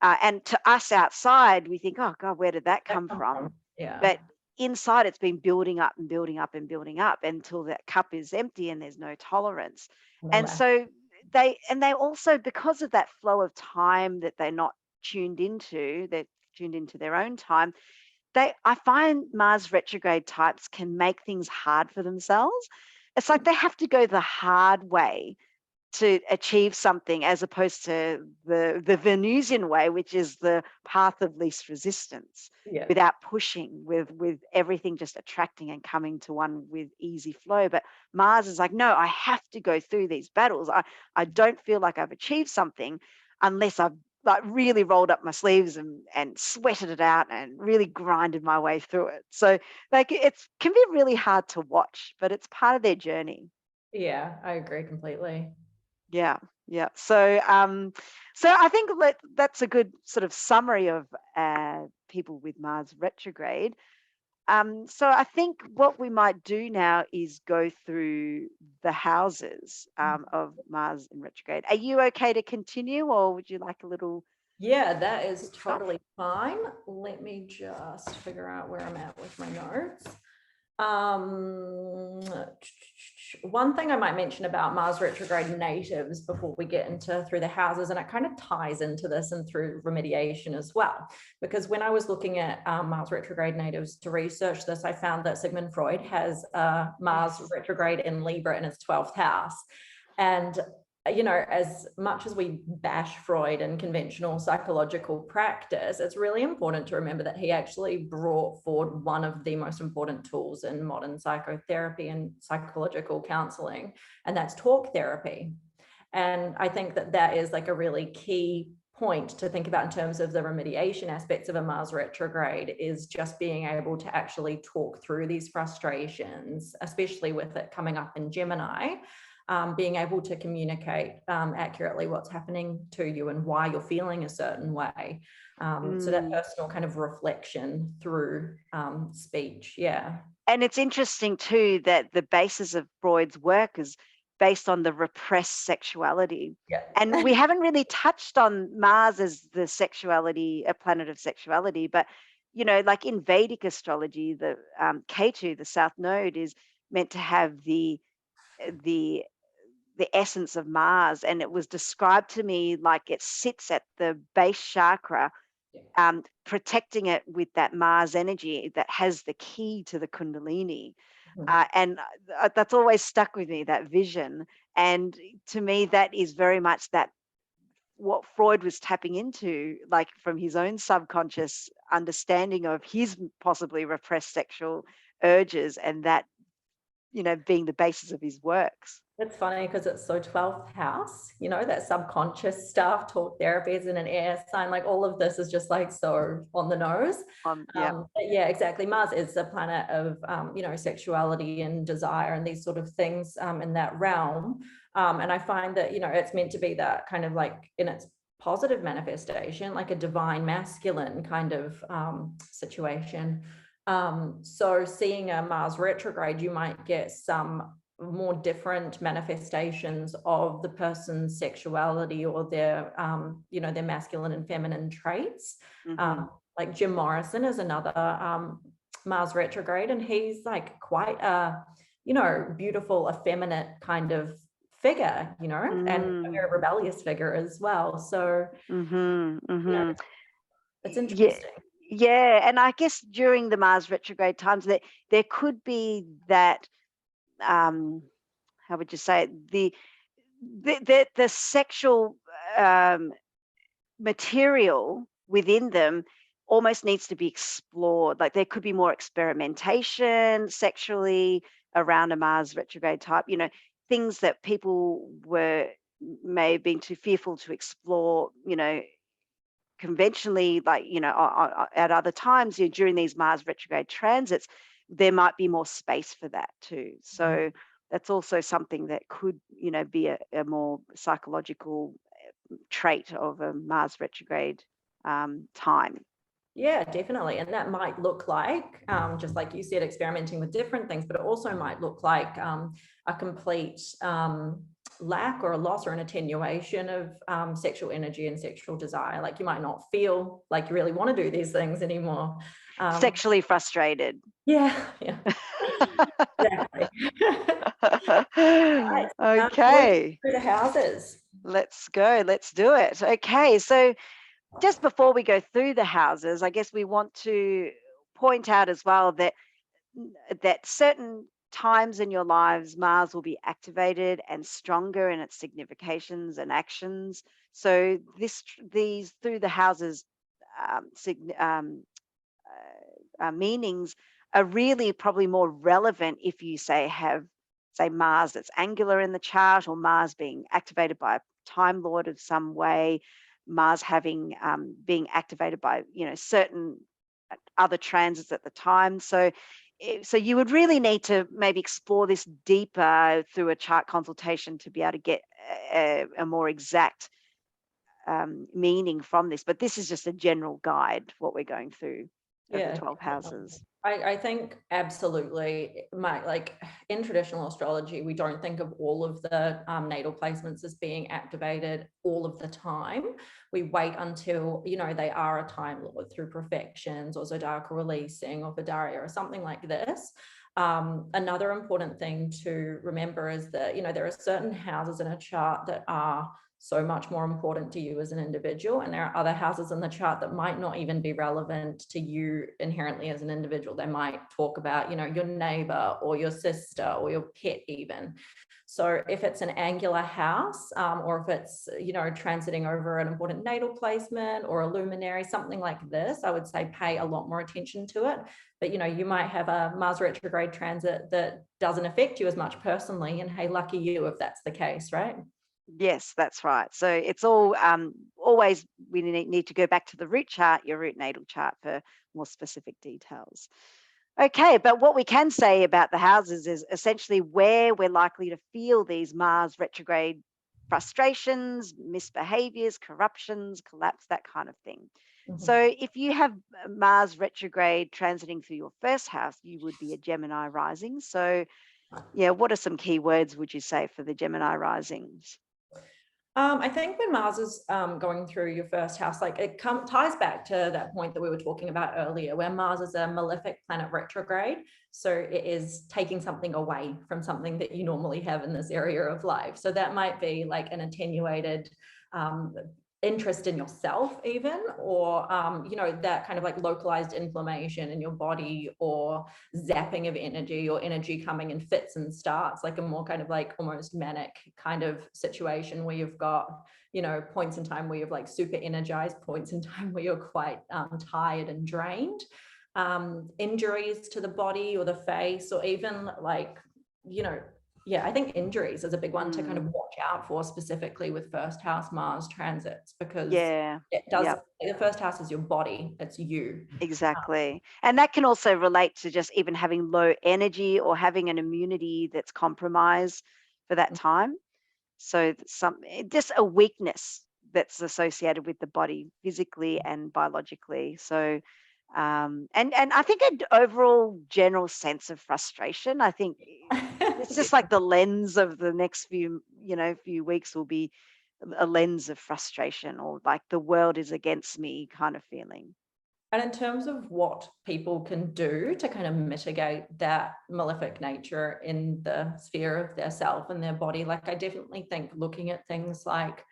And to us outside, we think, oh God, where did that come from? Yeah. But inside, it's been building up and building up and building up until that cup is empty and there's no tolerance. And so they also, because of that flow of time that they're not tuned into, they're tuned into their own time. I find Mars retrograde types can make things hard for themselves. It's like they have to go the hard way to achieve something, as opposed to the Venusian way, which is the path of least resistance, without pushing, with everything just attracting and coming to one with easy flow. But Mars is like, no, I have to go through these battles. I don't feel like I've achieved something unless I've like really rolled up my sleeves and sweated it out and really grinded my way through it. So like it can be really hard to watch, but it's part of their journey. Yeah, I agree completely. Yeah. So I think that's a good sort of summary of people with Mars retrograde. So I think what we might do now is go through the houses of Mars in retrograde. Are you okay to continue, or would you like a little? Yeah, that is totally fine. Let me just figure out where I'm at with my notes. One thing I might mention about Mars retrograde natives before we get into through the houses, and it kind of ties into this and through remediation as well, because when I was looking at Mars retrograde natives to research this, I found that Sigmund Freud has Mars retrograde in Libra in his 12th house. And you know, as much as we bash Freud and conventional psychological practice, it's really important to remember that he actually brought forward one of the most important tools in modern psychotherapy and psychological counseling, and that's talk therapy. And I think that that is like a really key point to think about in terms of the remediation aspects of a Mars retrograde, is just being able to actually talk through these frustrations, especially with it coming up in Gemini. being able to communicate accurately what's happening to you and why you're feeling a certain way. So that personal kind of reflection through speech. Yeah. And it's interesting too that the basis of Freud's work is based on the repressed sexuality. Yeah. And we haven't really touched on Mars as the sexuality, a planet of sexuality, but like in Vedic astrology, the Ketu, the South Node, is meant to have the essence of Mars, and it was described to me like it sits at the base chakra, protecting it with that Mars energy that has the key to the Kundalini. And that's always stuck with me, that vision. And to me, that is very much that what Freud was tapping into, like from his own subconscious understanding of his possibly repressed sexual urges, and that, being the basis of his works. It's funny because it's so 12th house, that subconscious stuff, talk therapy is in an air sign, like all of this is just like so on the nose. Yeah, exactly. Mars is the planet of, sexuality and desire and these sort of things in that realm. And I find that, it's meant to be that kind of like in its positive manifestation, like a divine masculine kind of situation. So seeing a Mars retrograde, you might get some more different manifestations of the person's sexuality or their, their masculine and feminine traits. Like Jim Morrison is another Mars retrograde, and he's like quite a, beautiful, effeminate kind of figure, and a very rebellious figure as well. So it's interesting. Yeah, and I guess during the Mars retrograde times that there could be that, how would you say it? The sexual material within them almost needs to be explored. Like there could be more experimentation sexually around a Mars retrograde type, things that people may have been too fearful to explore, conventionally, like, at other times, during these Mars retrograde transits, there might be more space for that too. So that's also something that could, be a more psychological trait of a Mars retrograde time. Yeah, definitely. And that might look like, just like you said, experimenting with different things, but it also might look like a complete lack or a loss or an attenuation of sexual energy and sexual desire. Like you might not feel like you really want to do these things anymore. Sexually frustrated. Yeah. Exactly. Right. Okay. Through the houses. Let's go. Let's do it. Okay. So just before we go through the houses, I guess we want to point out as well that certain times in your lives, Mars will be activated and stronger in its significations and actions. So these through the houses meanings are really probably more relevant if you have Mars that's angular in the chart, or Mars being activated by a time lord of some way, Mars having being activated by certain other transits at the time. So you would really need to maybe explore this deeper through a chart consultation to be able to get a more exact meaning from this. But this is just a general guide, what we're going through of the 12 houses. I think absolutely, like in traditional astrology, we don't think of all of the natal placements as being activated all of the time. We wait until, they are a time lord through perfections or zodiacal releasing or Vidaria or something like this. Another important thing to remember is that, there are certain houses in a chart that are so much more important to you as an individual, and there are other houses in the chart that might not even be relevant to you inherently as an individual. They might talk about, your neighbor or your sister or your pet even. So if it's an angular house, or if it's, transiting over an important natal placement or a luminary, something like this, I would say pay a lot more attention to it. But, you might have a Mars retrograde transit that doesn't affect you as much personally, and hey, lucky you if that's the case, right? Yes, that's right. So it's all always, we need to go back to the root chart, your root natal chart, for more specific details. Okay, but what we can say about the houses is essentially where we're likely to feel these Mars retrograde frustrations, misbehaviors, corruptions, collapse, that kind of thing. So Mhm. if you have Mars retrograde transiting through your first house, you would be a Gemini rising. So, yeah, what are some key words would you say for the Gemini risings? I think when Mars is going through your first house, like ties back to that point that we were talking about earlier, where Mars is a malefic planet retrograde. So it is taking something away from something that you normally have in this area of life. So that might be like an attenuated um, interest in yourself even, or that kind of like localized inflammation in your body, or zapping of energy, or energy coming in fits and starts, like a more kind of like almost manic kind of situation where you've got points in time where you're like super energized, points in time where you're quite tired and drained. Injuries to the body or the face, or even like you know yeah, I think injuries is a big one to kind of Mm, watch out for, specifically with first house Mars transits, because yeah. it does, Yep. the first house is your body, it's you. Exactly. And that can also relate to just even having low energy or having an immunity that's compromised for that time. So just a weakness that's associated with the body physically and biologically. So and I think an overall general sense of frustration. I think it's just like the lens of the next few weeks will be a lens of frustration, or like the world is against me kind of feeling. And in terms of what people can do to kind of mitigate that malefic nature in the sphere of their self and their body, like I definitely think looking at things like,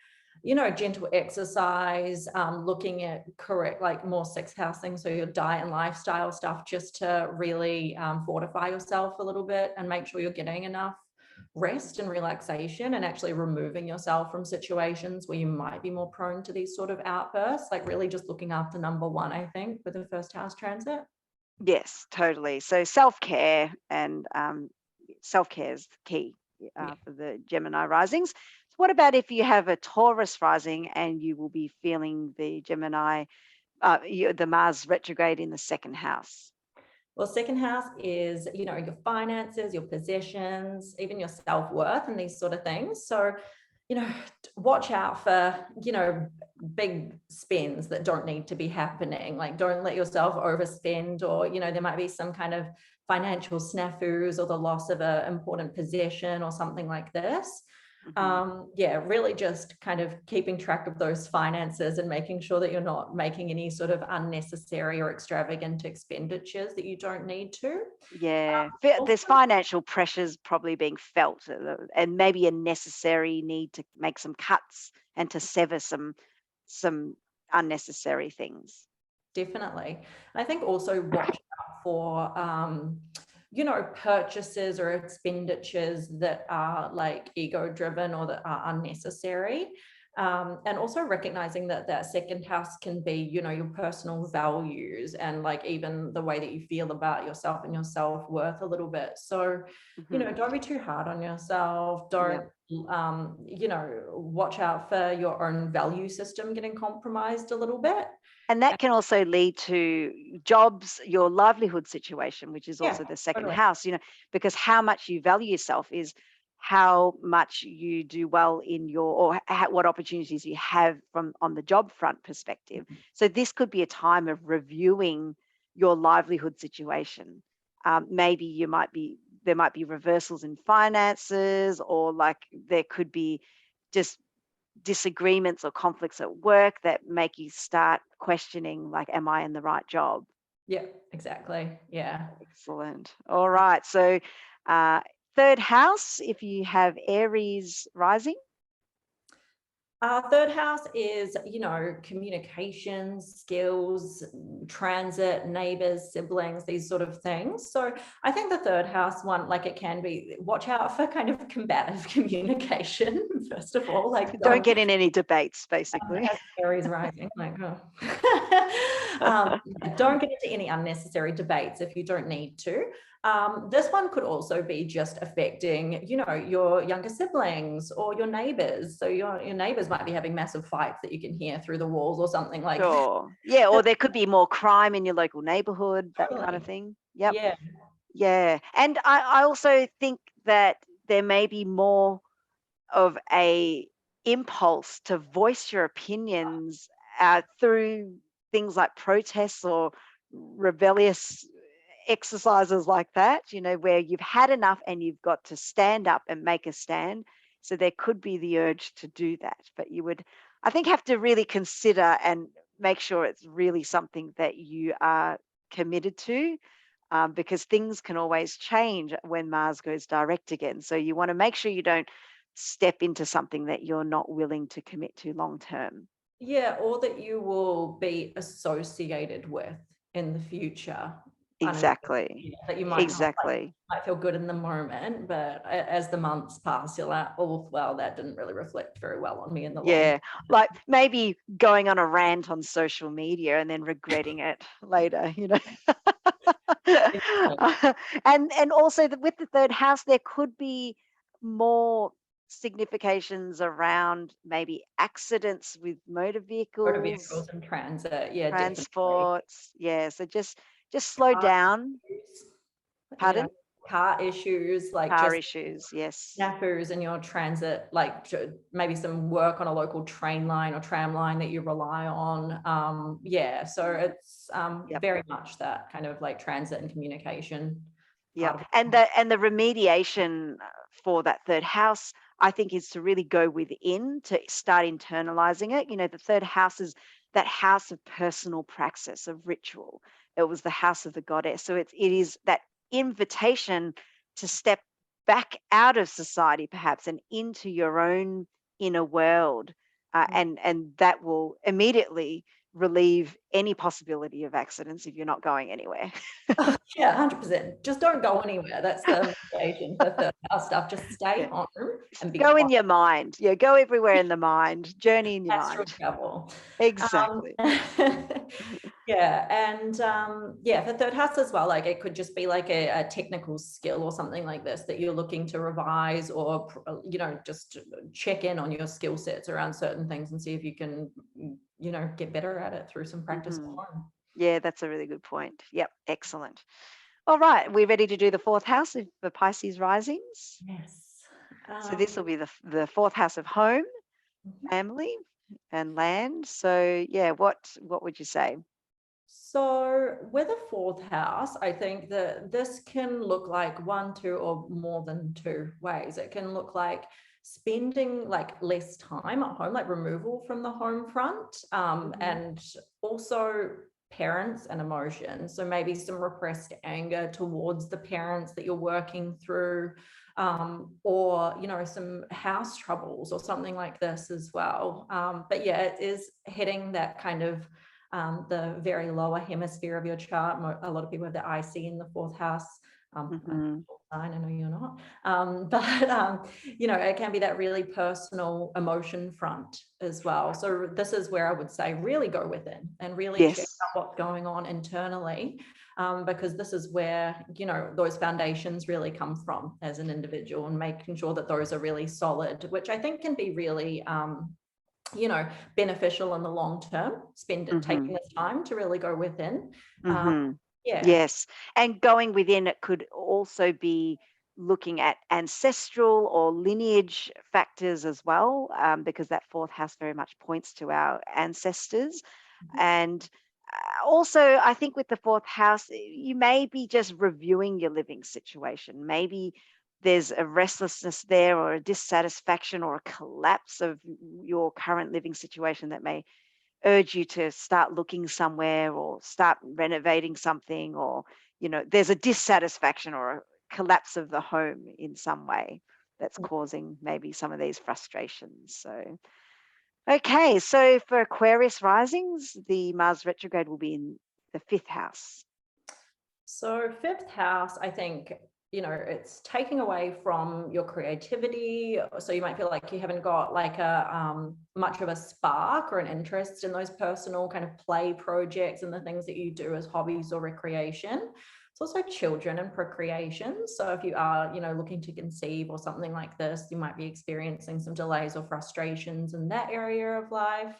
gentle exercise, looking at correct, like more sixth house things, so your diet and lifestyle stuff, just to really fortify yourself a little bit and make sure you're getting enough rest and relaxation, and actually removing yourself from situations where you might be more prone to these sort of outbursts, like really just looking after number one, I think, with the first house transit. Yes, totally. So self-care and self-care is key Yeah. for the Gemini risings. So what about if you have a Taurus rising and you will be feeling the Gemini, the Mars retrograde in the second house? Well, second house is, your finances, your possessions, even your self-worth and these sort of things. So, you know, watch out for, big spends that don't need to be happening. Like, don't let yourself overspend, or, there might be some kind of financial snafus or the loss of an important possession or something like this. Hmm. Yeah, really just kind of keeping track of those finances and making sure that you're not making any sort of unnecessary or extravagant expenditures that you don't need to. Yeah, Also, there's financial pressures probably being felt, and maybe a necessary need to make some cuts and to sever some unnecessary things. definitely. I think also watch out for purchases or expenditures that are like ego driven or that are unnecessary. And also recognizing that that second house can be, your personal values, and like even the way that you feel about yourself and your self-worth a little bit. So, Hmm. don't be too hard on yourself. Yeah. Don't, watch out for your own value system getting compromised a little bit. And that can also lead to jobs, your livelihood situation, which is Yeah, also the second totally. house, because how much you value yourself is how much you do well in what opportunities you have from on the job front perspective. So this could be a time of reviewing your livelihood situation. Maybe there might be reversals in finances, or like there could be just disagreements or conflicts at work that make you start questioning, like, am I in the right job? Yeah, exactly. Yeah. Excellent. All right. So, uh, third house, if you have Aries rising. Third house is, communication skills, transit, neighbors, siblings, these sort of things. So I think the third house one, like it can be, watch out for kind of combative communication, first of all, like Don't don't get in any debates, basically. as Aries rising, like, oh. Don't get into any unnecessary debates if you don't need to. This one could also be just affecting, your younger siblings or your neighbors. So your neighbors might be having massive fights that you can hear through the walls or something like that. Sure. Yeah. Or there could be more crime in your local neighborhood, that kind of Totally. thing. Yep. Yeah. Yeah. And I also think that there may be more of a impulse to voice your opinions through things like protests or rebellious exercises like that, where you've had enough and you've got to stand up and make a stand. So there could be the urge to do that, but you would, I think, have to really consider and make sure it's really something that you are committed to, because things can always change when Mars goes direct again. So you want to make sure you don't step into something that you're not willing to commit to long term. Yeah, or that you will be associated with in the future. Exactly. That you might not Exactly. might feel good in the moment, but as the months pass, you're like, oh, well, that didn't really reflect very well on me in the long Yeah. Like maybe going on a rant on social media and then regretting it later. term. And also with the third house, there could be more significations around maybe accidents with motor Motor vehicles, vehicles and transit, yeah, definitely. transports. Yeah. So just slow Car down. issues, Pardon? car issues, like Car just issues. Yes. snafus in your transit, like maybe some work on a local train line or tram line that you rely on. Yeah, so it's Yep. very much that kind of like transit and communication part Yep. of it. And the remediation for that third house, I think, is to really go within to start internalizing it. The third house is that house of personal praxis, of ritual. It was the house of the goddess. So it is that invitation to step back out of society, perhaps, and into your own inner world. And that will immediately relieve any possibility of accidents if you're not going anywhere. Yeah, 100%. Just don't go anywhere. That's the mediation for third house stuff. Just stay Yeah. home and be Go in quiet. your mind. Yeah, go everywhere in the mind. Journey in your Astral mind. travel. Um, Exactly. yeah, and yeah, for third house as well, like it could just be like a technical skill or something like this that you're looking to revise, or just check in on your skill sets around certain things and see if you can get better at it through some practice at Mhm. home. Yeah, that's a really good point. Yep, excellent. All right, we're ready to do the fourth house of the Pisces risings. Yes. So this will be the fourth house of home, Mhm. family, and land. So yeah, what would you say? So with a fourth house, I think that this can look like one, two, or more than two ways. It can look like spending like less time at home, like removal from the home front, Mhm. and also parents and emotions. So maybe some repressed anger towards the parents that you're working through, or some house troubles or something like this as well. But yeah, it is hitting that kind of the very lower hemisphere of your chart. A lot of people have the IC in the fourth house. Mhm. I know you're not. But it can be that really personal emotion front as well. So this is where I would say really go within and really check Yes. out what's going on internally, because this is where those foundations really come from as an individual, and making sure that those are really solid, which I think can be really beneficial in the long term, taking Mhm. this time to really go within. um, Mhm. yeah. Yes. And going within it could also be looking at ancestral or lineage factors as well, because that fourth house very much points to our ancestors. And also, I think with the fourth house, you may be just reviewing your living situation. Maybe there's a restlessness there, or a dissatisfaction, or a collapse of your current living situation that may urge you to start looking somewhere or start renovating something, or there's a dissatisfaction or a collapse of the home in some way that's causing maybe some of these frustrations. So okay, so for Aquarius risings, the Mars retrograde will be in the fifth house. So fifth house, I think, it's taking away from your creativity. So you might feel like you haven't got like a much of a spark or an interest in those personal kind of play projects and the things that you do as hobbies or recreation. It's also children and procreation. So if you are, looking to conceive or something like this, you might be experiencing some delays or frustrations in that area of life.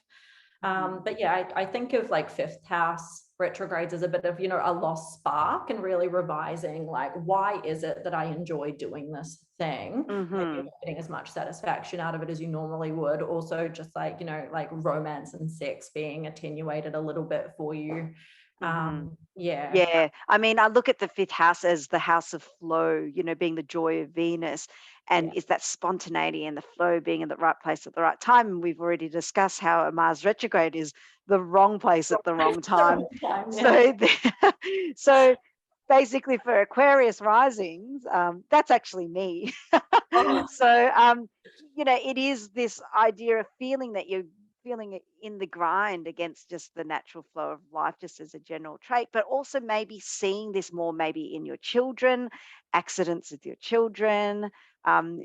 But yeah, I think of like fifth house retrogrades as a bit of, a lost spark, and really revising, like, why is it that I enjoy doing this thing? Maybe you're not getting as much satisfaction out of it as you normally would. Also, just like, like romance and sex being attenuated a little bit for you. Yeah. I mean, I look at the fifth house as the house of flow, being the joy of Venus. And is that spontaneity and the flow being in the right place at the right time. And we've already discussed how a Mars retrograde is the wrong place at the wrong time. So basically for Aquarius risings, that's actually me. So, it is this idea of feeling that you're feeling it in the grind against just the natural flow of life, just as a general trait, but also maybe seeing this more maybe in your children, accidents with your children.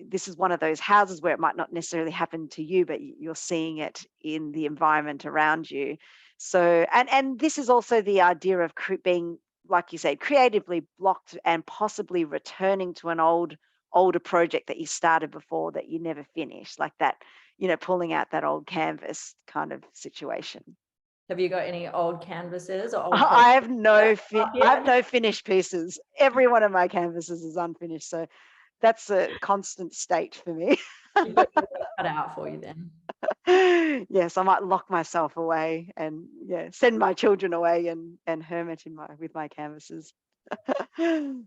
This is one of those houses where it might not necessarily happen to you, but you're seeing it in the environment around you. So, and this is also the idea of being, like you said, creatively blocked and possibly returning to an older project that you started before that you never finished, like that, pulling out that old canvas kind of situation. Have you got any old canvases or old I have no finished pieces. Every one of my canvases is unfinished, so that's a constant state for me. You've got cut out for you then. Yes, I might lock myself away and send my children away and hermit with my canvases.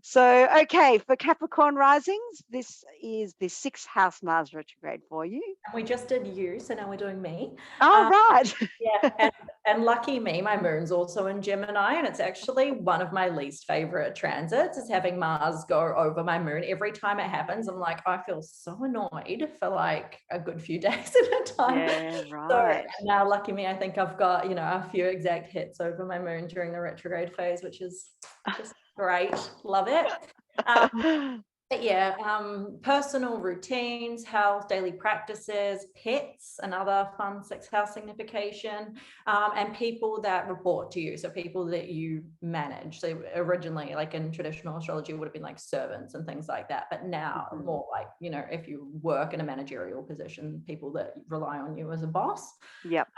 So, okay, for Capricorn risings, this is the 6th house Mars retrograde for you. And we just did you, so now we're doing me. Oh, right. Yeah, and lucky me, my moon's also in Gemini, and it's actually one of my least favorite transits, is having Mars go over my moon. Every time it happens, I'm like, I feel so annoyed for like a good few days at a time. Yeah, right. So now, lucky me, I think I've got, a few exact hits over my moon during the retrograde phase, which is just great. Love it. But yeah, personal routines, health, daily practices, pets, another fun 6th house signification, and people that report to you. So people that you manage. So originally, like in traditional astrology, it would have been like servants and things like that. But now more like, if you work in a managerial position, people that rely on you as a boss. Yep.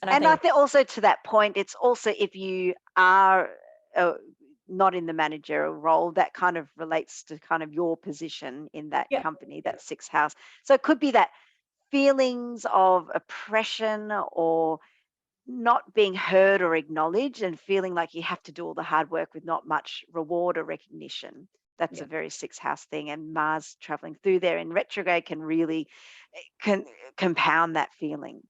And I think also to that point, it's also if you are not in the managerial role, that kind of relates to kind of your position in that company, that 6th house. So it could be that feelings of oppression or not being heard or acknowledged, and feeling like you have to do all the hard work with not much reward or recognition. That's a very 6th house thing, and Mars traveling through there in retrograde can really compound that feeling.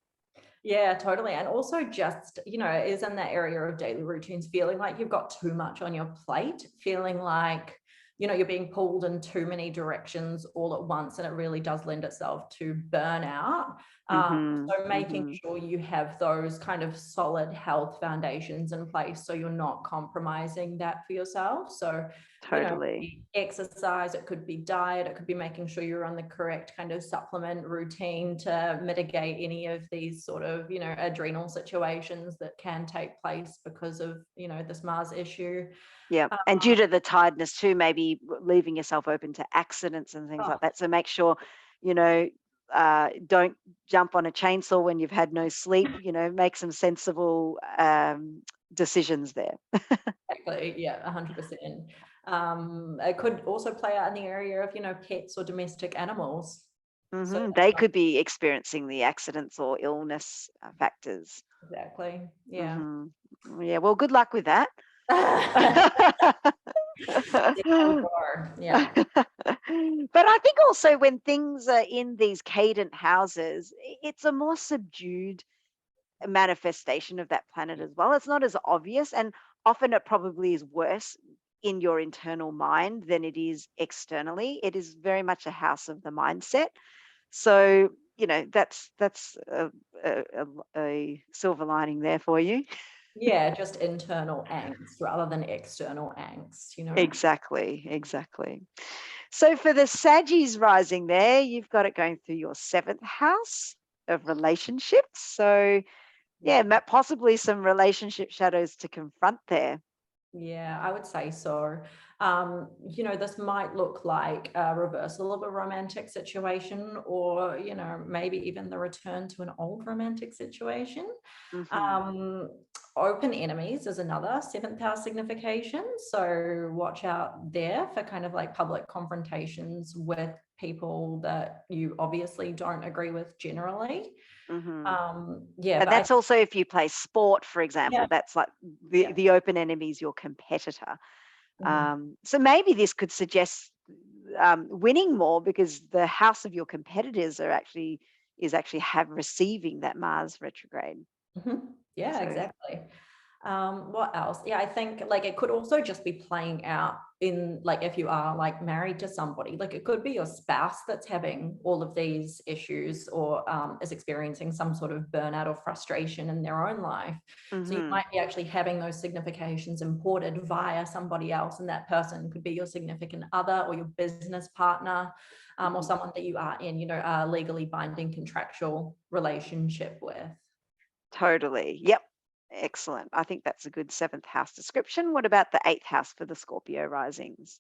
Yeah, totally. And also just, is in that area of daily routines, feeling like you've got too much on your plate, feeling like, you're being pulled in too many directions all at once, and it really does lend itself to burnout. So making sure you have those kind of solid health foundations in place, so you're not compromising that for yourself. So totally, exercise, it could be diet, it could be making sure you're on the correct kind of supplement routine to mitigate any of these sort of, adrenal situations that can take place because of, this Mars issue. Yeah, and due to the tiredness too, maybe leaving yourself open to accidents and things like that. So make sure, don't jump on a chainsaw when you've had no sleep. Make some sensible decisions there. Exactly. Yeah, 100%. It could also play out in the area of, pets or domestic animals. So they could be experiencing the accidents or illness factors. Exactly. Yeah. Yeah. Well, good luck with that. Yeah. But I think also when things are in these cadent houses, it's a more subdued manifestation of that planet as well. It's not as obvious, and often it probably is worse in your internal mind than it is externally. It is very much a house of the mindset. So that's a silver lining there for you. Yeah, just internal angst rather than external angst, Exactly. So for the Saggies rising there, you've got it going through your 7th house of relationships. So possibly some relationship shadows to confront there. Yeah, I would say so. This might look like a reversal of a romantic situation, or, maybe even the return to an old romantic situation. Hmm. Um, Open enemies is another seventh house signification. So watch out there for kind of like public confrontations with people that you obviously don't agree with generally. Hmm. Yeah, And but that's also if you play sport, for yeah, example, that's like yeah. the open enemy is your competitor. Mhm. So maybe this could suggest winning more because the house of your competitors is actually have receiving that Mars retrograde. Mhm. Yeah, So exactly. What else? Yeah, I think like it could also just be playing out in like if you are like married to somebody, like it could be your spouse that's having all of these issues, or is experiencing some sort of burnout or frustration in their own life. So you hmm. might be actually having those significations imported via somebody else, and that person could be your significant other or your business partner, or Hmm. someone that you are in, a legally binding contractual relationship with. Totally. Yep. Excellent. I think that's a good seventh house description. What about the eighth house for the Scorpio risings?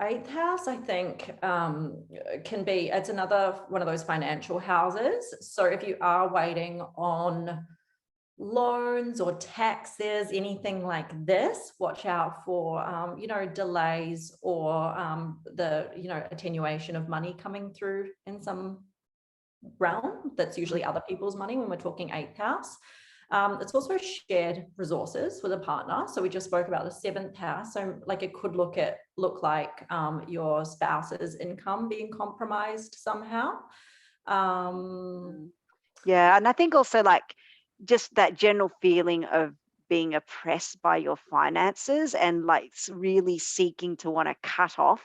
Eighth house, I think, can be, it's another one of those financial houses. So if you are waiting on loans or taxes, anything like this, watch out for, delays, or attenuation of money coming through in some realm that's usually other people's money when we're talking eighth house. It's also shared resources with a partner. So we just spoke about the seventh house. So like it could look like your spouse's income being compromised somehow. Um, Mm. Yeah, and I think also like just that general feeling of being oppressed by your finances and like really seeking to want to cut off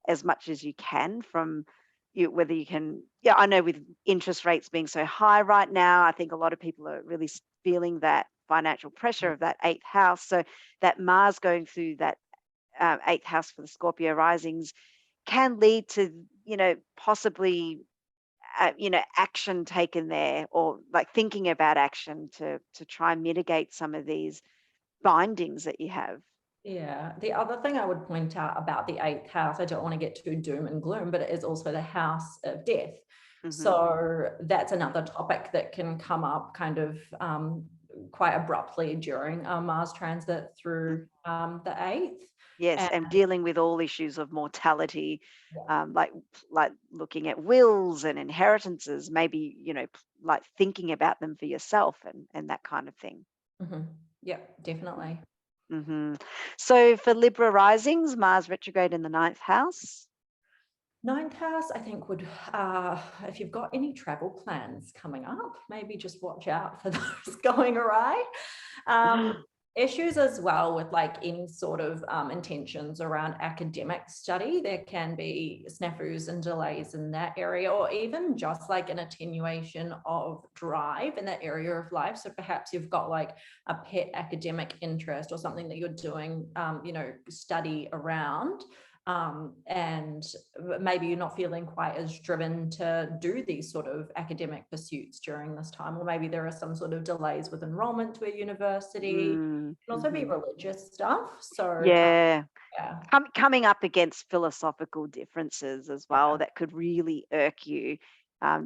as much as you can from you, whether you can. Yeah, I know with interest rates being so high right now, I think a lot of people are really feeling that financial pressure of that eighth house. So that Mars going through that eighth house for the Scorpio risings can lead to, possibly action taken there, or like thinking about action to try and mitigate some of these bindings that you have. yeah. The other thing I would point out about the eighth house, I don't want to get too doom and gloom, but it is also the house of death. Hmm. So that's another topic that can come up kind of quite abruptly during Mars transit through the eighth. Yes, And and dealing with all issues of mortality, yeah, like looking at wills and inheritances, maybe like thinking about them for yourself and that kind of thing. mhm, yeah, definitely. Hmm. So for Libra risings, Mars retrograde in the ninth house. Ninth house, I think, would, if you've got any travel plans coming up, maybe just watch out for those going awry. Um, Issues as well with like any sort of intentions around academic study. There can be snafus and delays in that area, or even just like an attenuation of drive in that area of life. So perhaps you've got like a pet academic interest or something that you're doing, study around, and maybe you're not feeling quite as driven to do these sort of academic pursuits during this time, or maybe there are some sort of delays with enrollment to a university. It can also be Mm-hmm. religious stuff. So Yeah. yeah, Coming up against philosophical differences as well yeah, that could really irk you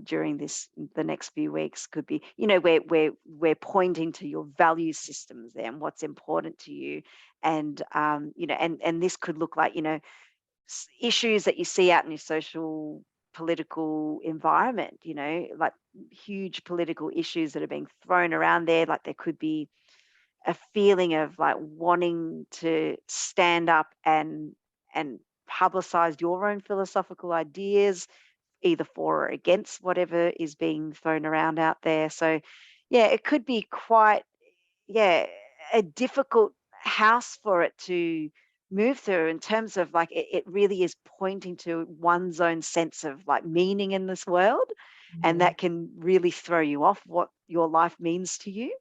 during the next few weeks could be, we're pointing to your value systems there and what's important to you, and and this could look like issues that you see out in your social political environment, like huge political issues that are being thrown around there. Like there could be a feeling of like wanting to stand up and publicize your own philosophical ideas, either for or against whatever is being thrown around out there. So yeah, it could be quite, yeah, a difficult house for it to move through, in terms of like it really is pointing to one's own sense of like meaning in this world, and mhm. that can really throw you off what your life means to you.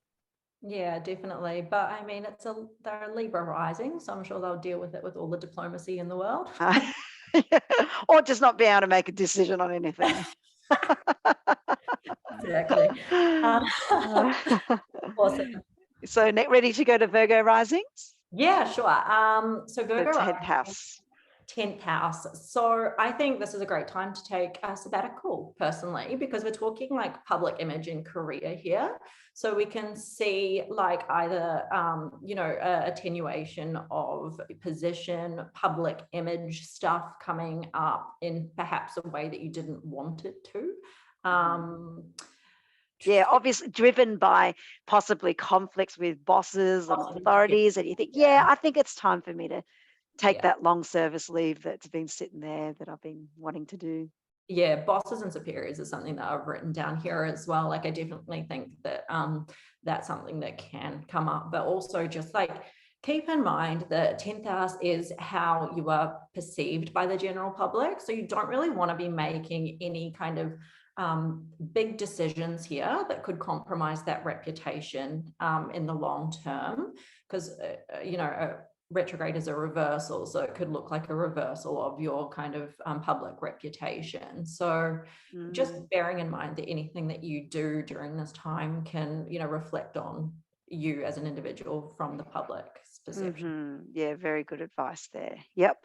Yeah, definitely. But I mean, they're a Libra rising, so I'm sure they'll deal with it with all the diplomacy in the world. Uh, or just not be able to make a decision on anything. Exactly. Uh, Uh, awesome. so, ready to go to Virgo risings? Yeah, sure. So The Virgo 10th rising, house. 10th house. So I think this is a great time to take a sabbatical personally, because we're talking like public image and career here. So we can see like either, attenuation of position, public image stuff coming up in perhaps a way that you didn't want it to. Yeah, obviously driven by possibly conflicts with bosses and authorities. And you think, yeah, I think it's time for me to take that long service leave that's been sitting there that I've been wanting to do. Yeah, bosses and superiors is something that I've written down here as well. Like I definitely think that that's something that can come up, but also just like keep in mind that 10th house is how you are perceived by the general public. So you don't really want to be making any kind of big decisions here that could compromise that reputation in the long term, because retrograde is a reversal, so it could look like a reversal of your kind of public reputation. So just bearing in mind that anything that you do during this time can, reflect on you as an individual from the public's perception. Yeah, very good advice there. Yep.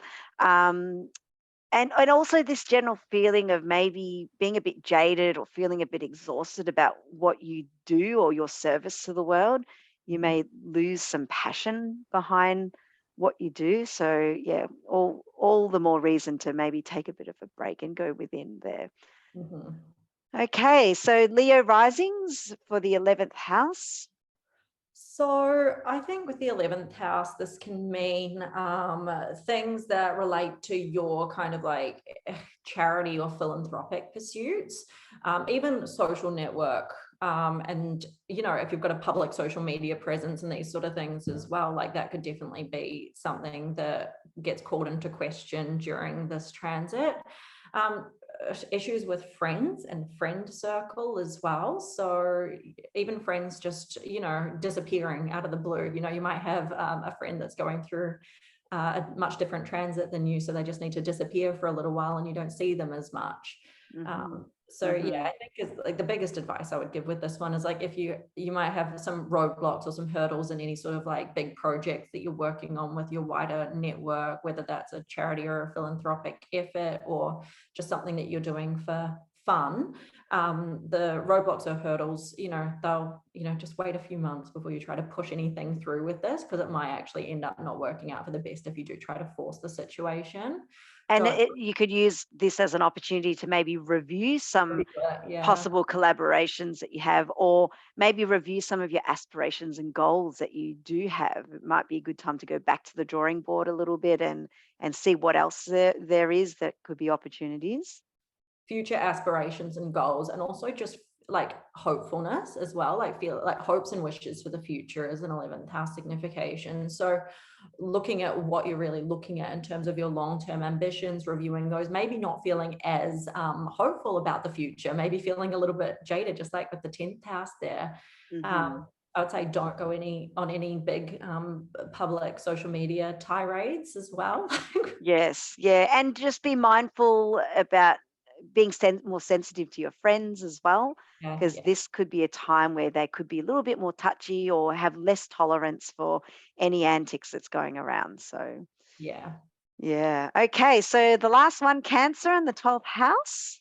And also this general feeling of maybe being a bit jaded or feeling a bit exhausted about what you do or your service to the world. You may lose some passion behind what you do. So yeah, all the more reason to maybe take a bit of a break and go within there. Okay, so Leo risings for the 11th house. So I think with the 11th house, this can mean things that relate to your kind of like charity or philanthropic pursuits, even social network. And, if you've got a public social media presence and these sort of things as well, like that could definitely be something that gets called into question during this transit. Issues with friends and friend circle as well. So even friends just, disappearing out of the blue. You might have a friend that's going through a much different transit than you, so they just need to disappear for a little while and you don't see them as much. Yeah, I think is like the biggest advice I would give with this one is like if you might have some roadblocks or some hurdles in any sort of like big projects that you're working on with your wider network, whether that's a charity or a philanthropic effort or just something that you're doing for fun. The roadblocks or hurdles, they'll just wait a few months before you try to push anything through with this, because it might actually end up not working out for the best if you do try to force the situation. And you could use this as an opportunity to maybe review some possible collaborations that you have, or maybe review some of your aspirations and goals that you do have. It might be a good time to go back to the drawing board a little bit and see what else there is that could be opportunities. Future aspirations and goals, and also just like hopefulness as well, like feel like hopes and wishes for the future as an 11th house signification. So looking at what you're really looking at in terms of your long-term ambitions, reviewing those, maybe not feeling as hopeful about the future, maybe feeling a little bit jaded, just like with the 10th house there. I would say don't go on any big public social media tirades as well. Yes, yeah, and just be mindful about being more sensitive to your friends as well, because this could be a time where they could be a little bit more touchy or have less tolerance for any antics that's going around. So yeah. Okay, so the last one, Cancer in the 12th house.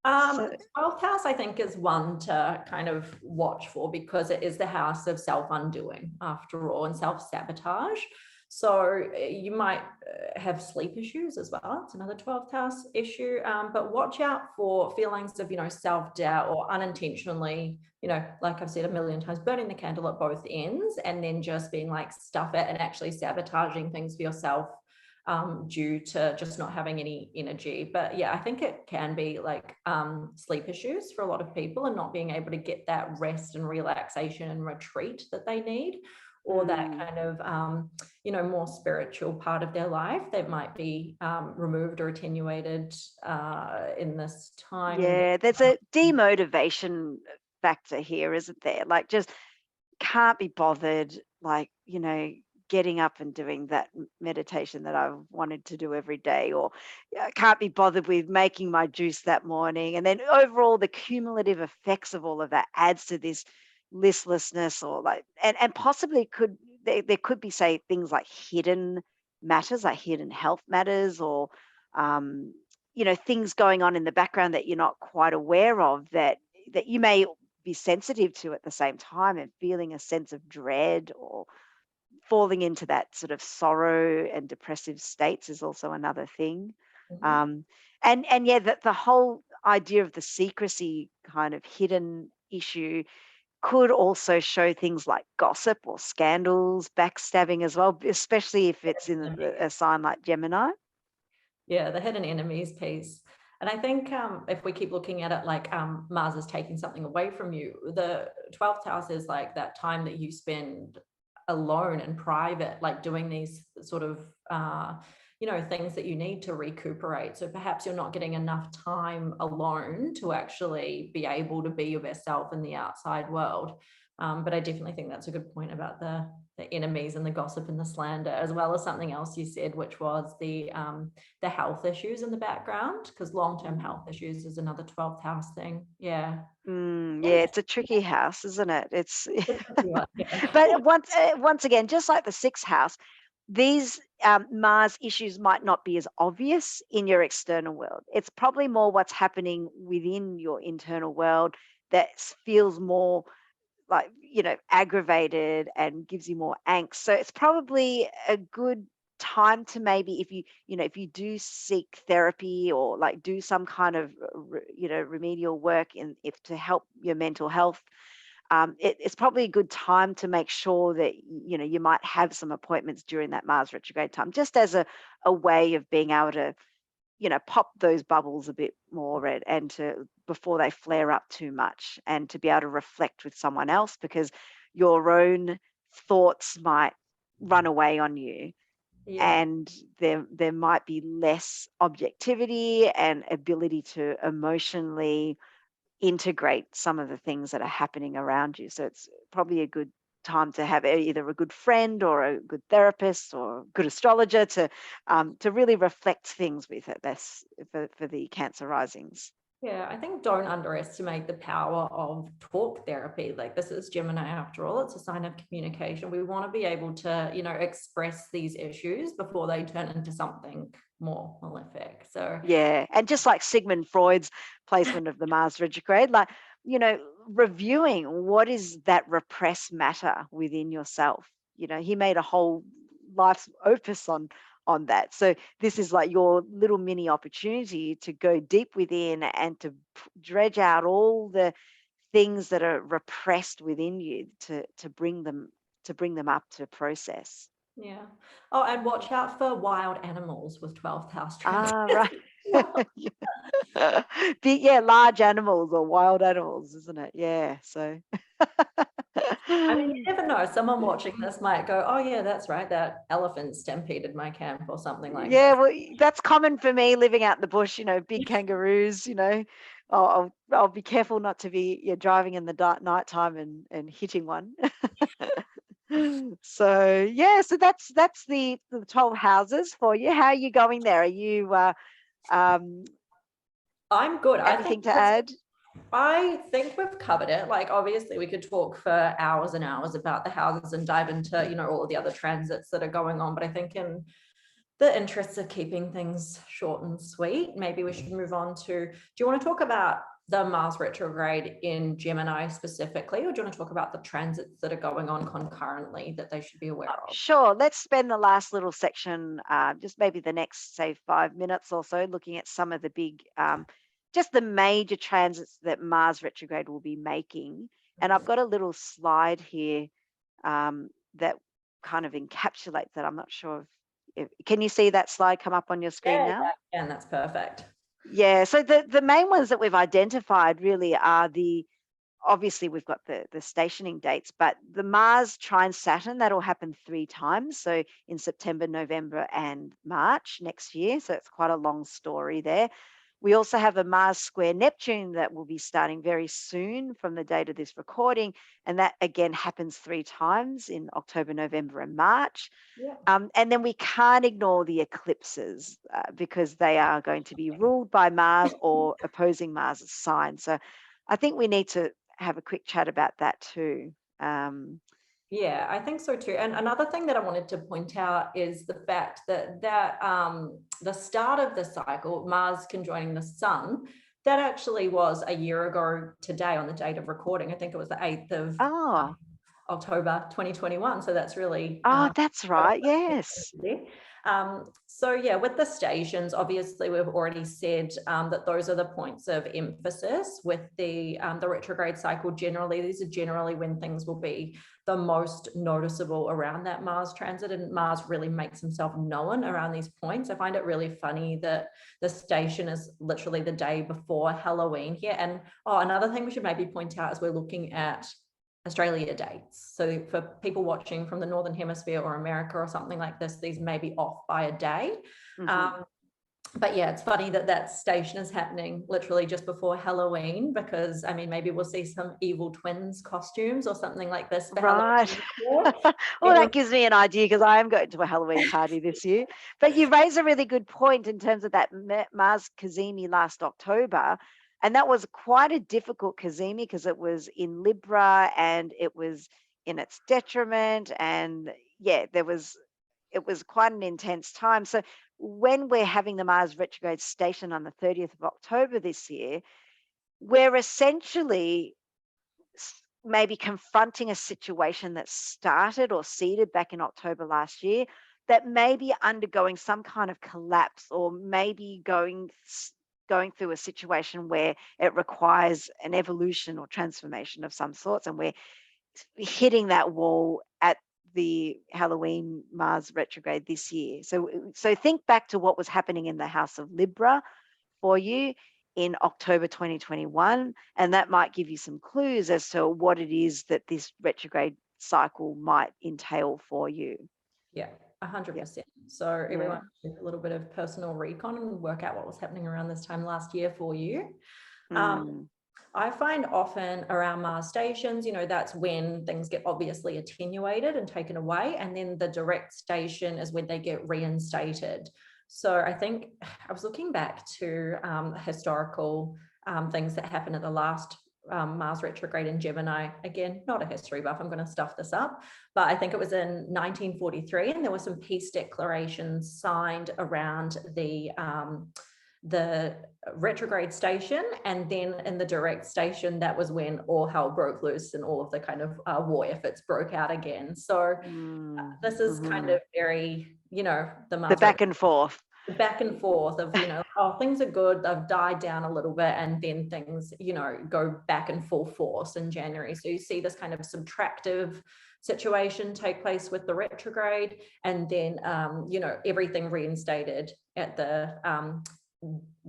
12th house, I think, is one to kind of watch for, because it is the house of self-undoing after all, and self-sabotage. So you might have sleep issues as well. It's another 12th house issue, but watch out for feelings of, self-doubt or unintentionally, like I've said a million times, burning the candle at both ends and then just being like, stuff it, and actually sabotaging things for yourself due to just not having any energy. But yeah, I think it can be like sleep issues for a lot of people, and not being able to get that rest and relaxation and retreat that they need, or that kind of, more spiritual part of their life that might be removed or attenuated in this time. Yeah, there's a demotivation factor here, isn't there? Like, just can't be bothered, like, getting up and doing that meditation that I've wanted to do every day, or can't be bothered with making my juice that morning. And then overall, the cumulative effects of all of that adds to this listlessness, or like, and possibly could there could be, say, things like hidden matters, like hidden health matters, or things going on in the background that you're not quite aware of, that you may be sensitive to at the same time, and feeling a sense of dread or falling into that sort of sorrow and depressive states is also another thing. Mhm. And yeah, that the whole idea of the secrecy kind of hidden issue could also show things like gossip or scandals, backstabbing as well, especially if it's in a sign like Gemini. Yeah, the hidden enemies piece. And I think if we keep looking at it like Mars is taking something away from you, the 12th house is like that time that you spend alone and private, like doing these sort of, things that you need to recuperate. So perhaps you're not getting enough time alone to actually be able to be your best self in the outside world. But I definitely think that's a good point about the enemies and the gossip and the slander, as well as something else you said, which was the health issues in the background, because long-term health issues is another 12th house thing. Yeah. Yeah, it's a tricky house, isn't it? It's Yeah. but once again, just like the sixth house, these Mars issues might not be as obvious in your external world. It's probably more what's happening within your internal world that feels more like, aggravated and gives you more angst. So it's probably a good time to, maybe, if you do seek therapy, or like do some kind of remedial work in if to help your mental health. It's probably a good time to make sure that you might have some appointments during that Mars retrograde time, just as a way of being able to pop those bubbles a bit more, and to, before they flare up too much, and to be able to reflect with someone else, because your own thoughts might run away on you, Yeah. and there might be less objectivity and ability to emotionally integrate some of the things that are happening around you. So it's probably a good time to have either a good friend or a good therapist or a good astrologer to really reflect things with it. That's for the Cancer risings. Yeah, I think don't underestimate the power of talk therapy. Like, this is Gemini after all, it's a sign of communication. We want to be able to, express these issues before they turn into something more malefic. So Yeah, and just like Sigmund Freud's placement of the Mars retrograde, like, reviewing what is that repressed matter within yourself. He made a whole life's opus on that. So this is like your little mini opportunity to go deep within, and to dredge out all the things that are repressed within you, to bring them up to process. yeah. Oh, and watch out for wild animals with 12th house transit. Ah, right. Yeah, large animals or wild animals, isn't it? Yeah. So I mean, you never know. Someone watching this might go, "Oh yeah, that's right. That elephant stampeded my camp," or something like yeah, well, that's common for me living out in the bush, big kangaroos. I'll be careful not to be, driving in the dark nighttime and hitting one. So yeah, so that's the 12 houses for you. How are you going there? Are you um I'm good. anything to add? I think we've covered it. Like, obviously, we could talk for hours and hours about the houses and dive into, all of the other transits that are going on. But I think, in the interests of keeping things short and sweet, maybe we should move on to, do you want to talk about the Mars retrograde in Gemini specifically, or do you want to talk about the transits that are going on concurrently that they should be aware of? Sure. Let's spend the last little section, just maybe the next, say, 5 minutes or so, looking at some of the big, just the major transits that Mars retrograde will be making. And I've got a little slide here that kind of encapsulates that. I'm not sure if can you see that slide come up on your screen Yeah, now? and that's perfect. Yeah. So the main ones that we've identified really are obviously we've got the stationing dates, but the Mars trine Saturn, that'll happen 3 times. So in September, November, and March next year. So it's quite a long story there. We also have a Mars square Neptune that will be starting very soon from the date of this recording. And that again happens 3 times in October, November, and March. Yeah. And then we can't ignore the eclipses because they are going to be ruled by Mars or opposing Mars's sign. So I think we need to have a quick chat about that too. Um, Yeah, I think so too. And another thing that I wanted to point out is the fact that the start of the cycle, Mars conjoining the Sun, that actually was a year ago today on the date of recording. I think it was the 8th of Oh, October 2021. So that's really oh, that's right. Yes. so yeah, with the stations, obviously we've already said that those are the points of emphasis with the retrograde cycle. Generally, these are generally when things will be the most noticeable around that Mars transit, and Mars really makes himself known around these points. I find it really funny that the station is literally the day before Halloween here. And another thing we should maybe point out is we're looking at Australia dates. So for people watching from the Northern Hemisphere or America or something like this, these may be off by a day. But yeah, it's funny that that station is happening literally just before Halloween, because I mean, maybe we'll see some evil twins costumes or something like this for Right. Halloween. Well, that gives me an idea because I am going to a Halloween party this year. But you raise a really good point in terms of that Mars Cazimi last October. And that was quite a difficult Cazimi because it was in Libra and it was in its detriment. And yeah, it was quite an intense time. So when we're having the Mars retrograde station on the 30th of October this year, we're essentially maybe confronting a situation that started or seeded back in October last year that may be undergoing some kind of collapse, or maybe going through a situation where it requires an evolution or transformation of some sorts, and we're hitting that wall at the Halloween Mars retrograde this year. So think back to what was happening in the house of Libra for you in October 2021, and that might give you some clues as to what it is that this retrograde cycle might entail for you. Yeah, 100%. So everyone should do a little bit of personal recon and work out what was happening around this time last year for you. I find often around Mars stations, that's when things get obviously attenuated and taken away. And then the direct station is when they get reinstated. So I think I was looking back to historical things that happened at the last Mars retrograde in Gemini. Again, not a history buff, I'm going to stuff this up, but I think it was in 1943, and there were some peace declarations signed around the retrograde station, and then in the direct station, that was when all hell broke loose and all of the kind of war efforts broke out again. So this is kind of very, the back and forth. The back and forth of, things are good, they've died down a little bit, and then things, go back in full force in January. So you see this kind of subtractive situation take place with the retrograde, and then, everything reinstated at the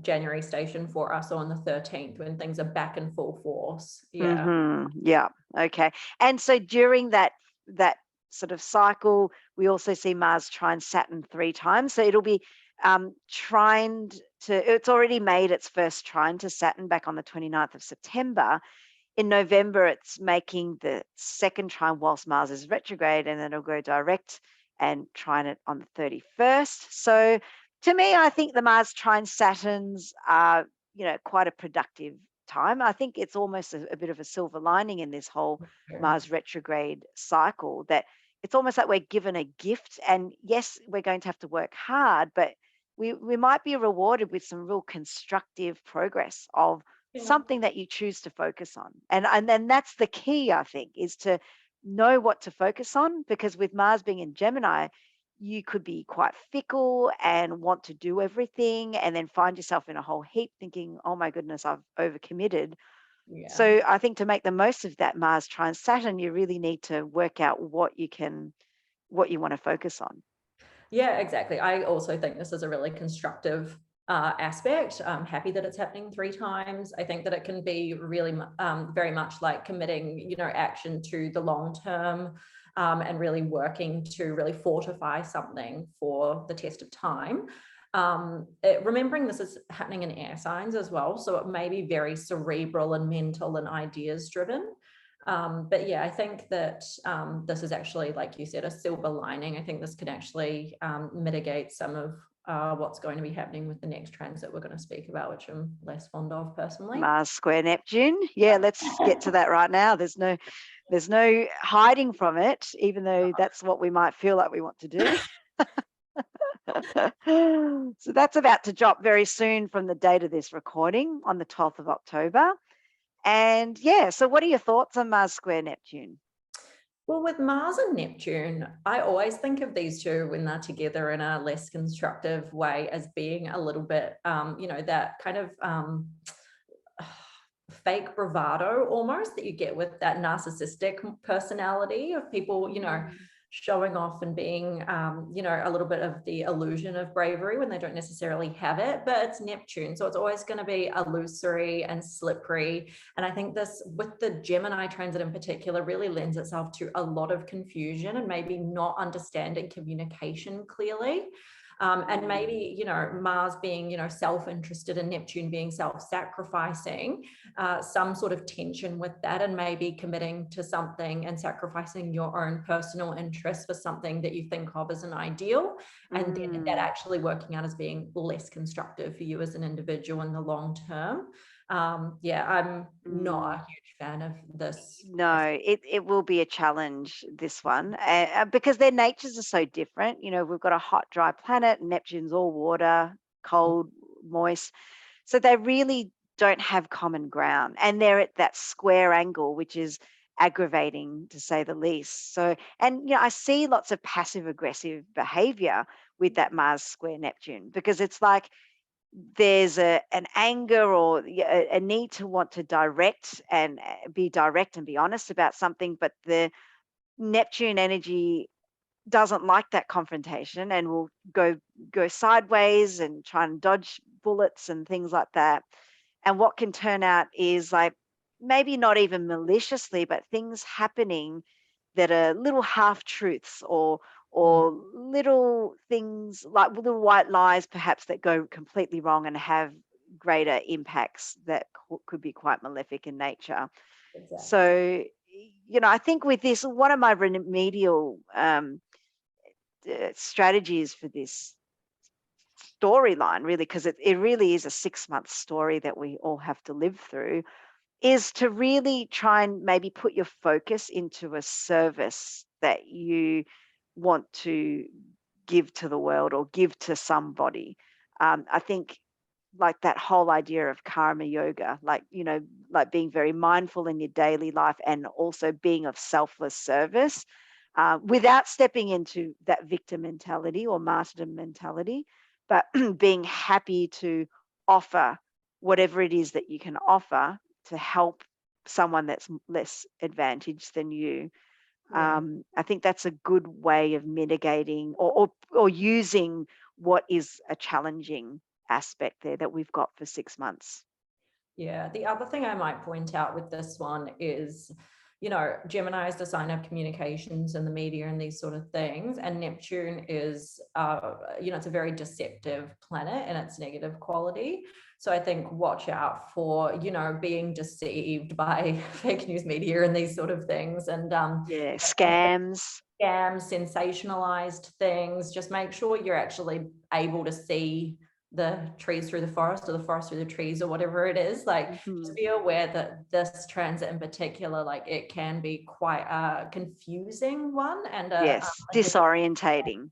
January station for us on the 13th, when things are back in full force. Yeah. Okay. And so during that sort of cycle, we also see Mars trine Saturn 3 times. So it'll be it's already made its first trine to Saturn back on the 29th of September. In November, it's making the second trine whilst Mars is retrograde, and then it'll go direct and trine it on the 31st. So to me, I think the Mars trine Saturns are, quite a productive time. I think it's almost a bit of a silver lining in this whole Mars retrograde cycle, that it's almost like we're given a gift. And yes, we're going to have to work hard, but we might be rewarded with some real constructive progress of something that you choose to focus on. And then that's the key, I think, is to know what to focus on, because with Mars being in Gemini, you could be quite fickle and want to do everything, and then find yourself in a whole heap thinking, oh my goodness, I've overcommitted. So I think to make the most of that Mars trine Saturn, you really need to work out what you want to focus on. Yeah, exactly. I also think this is a really constructive aspect. I'm happy that it's happening 3 times. I think that it can be really very much like committing, action to the long term, and really working to really fortify something for the test of time. Remembering this is happening in air signs as well, so it may be very cerebral and mental and ideas driven. But yeah, I think that this is actually, like you said, a silver lining. I think this can actually mitigate some of what's going to be happening with the next transit we're going to speak about, which I'm less fond of personally. Mars square Neptune. Yeah, let's get to that right now. There's no There's no hiding from it, even though that's what we might feel like we want to do. So that's about to drop very soon from the date of this recording on the 12th of October. And yeah, so what are your thoughts on Mars square Neptune? Well, with Mars and Neptune, I always think of these two when they're together in a less constructive way as being a little bit, that kind of fake bravado almost that you get with that narcissistic personality of people, showing off and being, a little bit of the illusion of bravery when they don't necessarily have it. But it's Neptune, so it's always going to be illusory and slippery. And I think this, with the Gemini transit in particular, really lends itself to a lot of confusion and maybe not understanding communication clearly. And maybe, Mars being, self-interested and Neptune being self-sacrificing, some sort of tension with that, and maybe committing to something and sacrificing your own personal interest for something that you think of as an ideal, and then that actually working out as being less constructive for you as an individual in the long term. I'm not a huge fan of this. No, it will be a challenge, this one, because their natures are so different. We've got a hot, dry planet, and Neptune's all water, cold, moist. So they really don't have common ground. And they're at that square angle, which is aggravating to say the least. So, and I see lots of passive aggressive behavior with that Mars square Neptune, because it's like there's an anger or a need to want to direct and be direct and be honest about something, but the Neptune energy doesn't like that confrontation and will go sideways and try and dodge bullets and things like that. And what can turn out is like maybe not even maliciously, but things happening that are little half truths or little things like little white lies perhaps that go completely wrong and have greater impacts that could be quite malefic in nature. Exactly. So I think with this, one of my remedial strategies for this storyline, really, because it really is a 6-month story that we all have to live through, is to really try and maybe put your focus into a service that you want to give to the world or give to somebody. I think like that whole idea of karma yoga, like being very mindful in your daily life and also being of selfless service, without stepping into that victim mentality or martyrdom mentality, but being happy to offer whatever it is that you can offer to help someone that's less advantaged than you. I think that's a good way of mitigating or using what is a challenging aspect there that we've got for 6 months. Yeah, the other thing I might point out with this one is, Gemini is the sign of communications and the media and these sort of things. And Neptune is, it's a very deceptive planet in its negative quality. So I think watch out for, being deceived by fake news media and these sort of things. And scams, sensationalized things. Just make sure you're actually able to see the trees through the forest or the forest through the trees or whatever it is. Like, just be aware that this transit in particular, like it can be quite a confusing one and disorientating.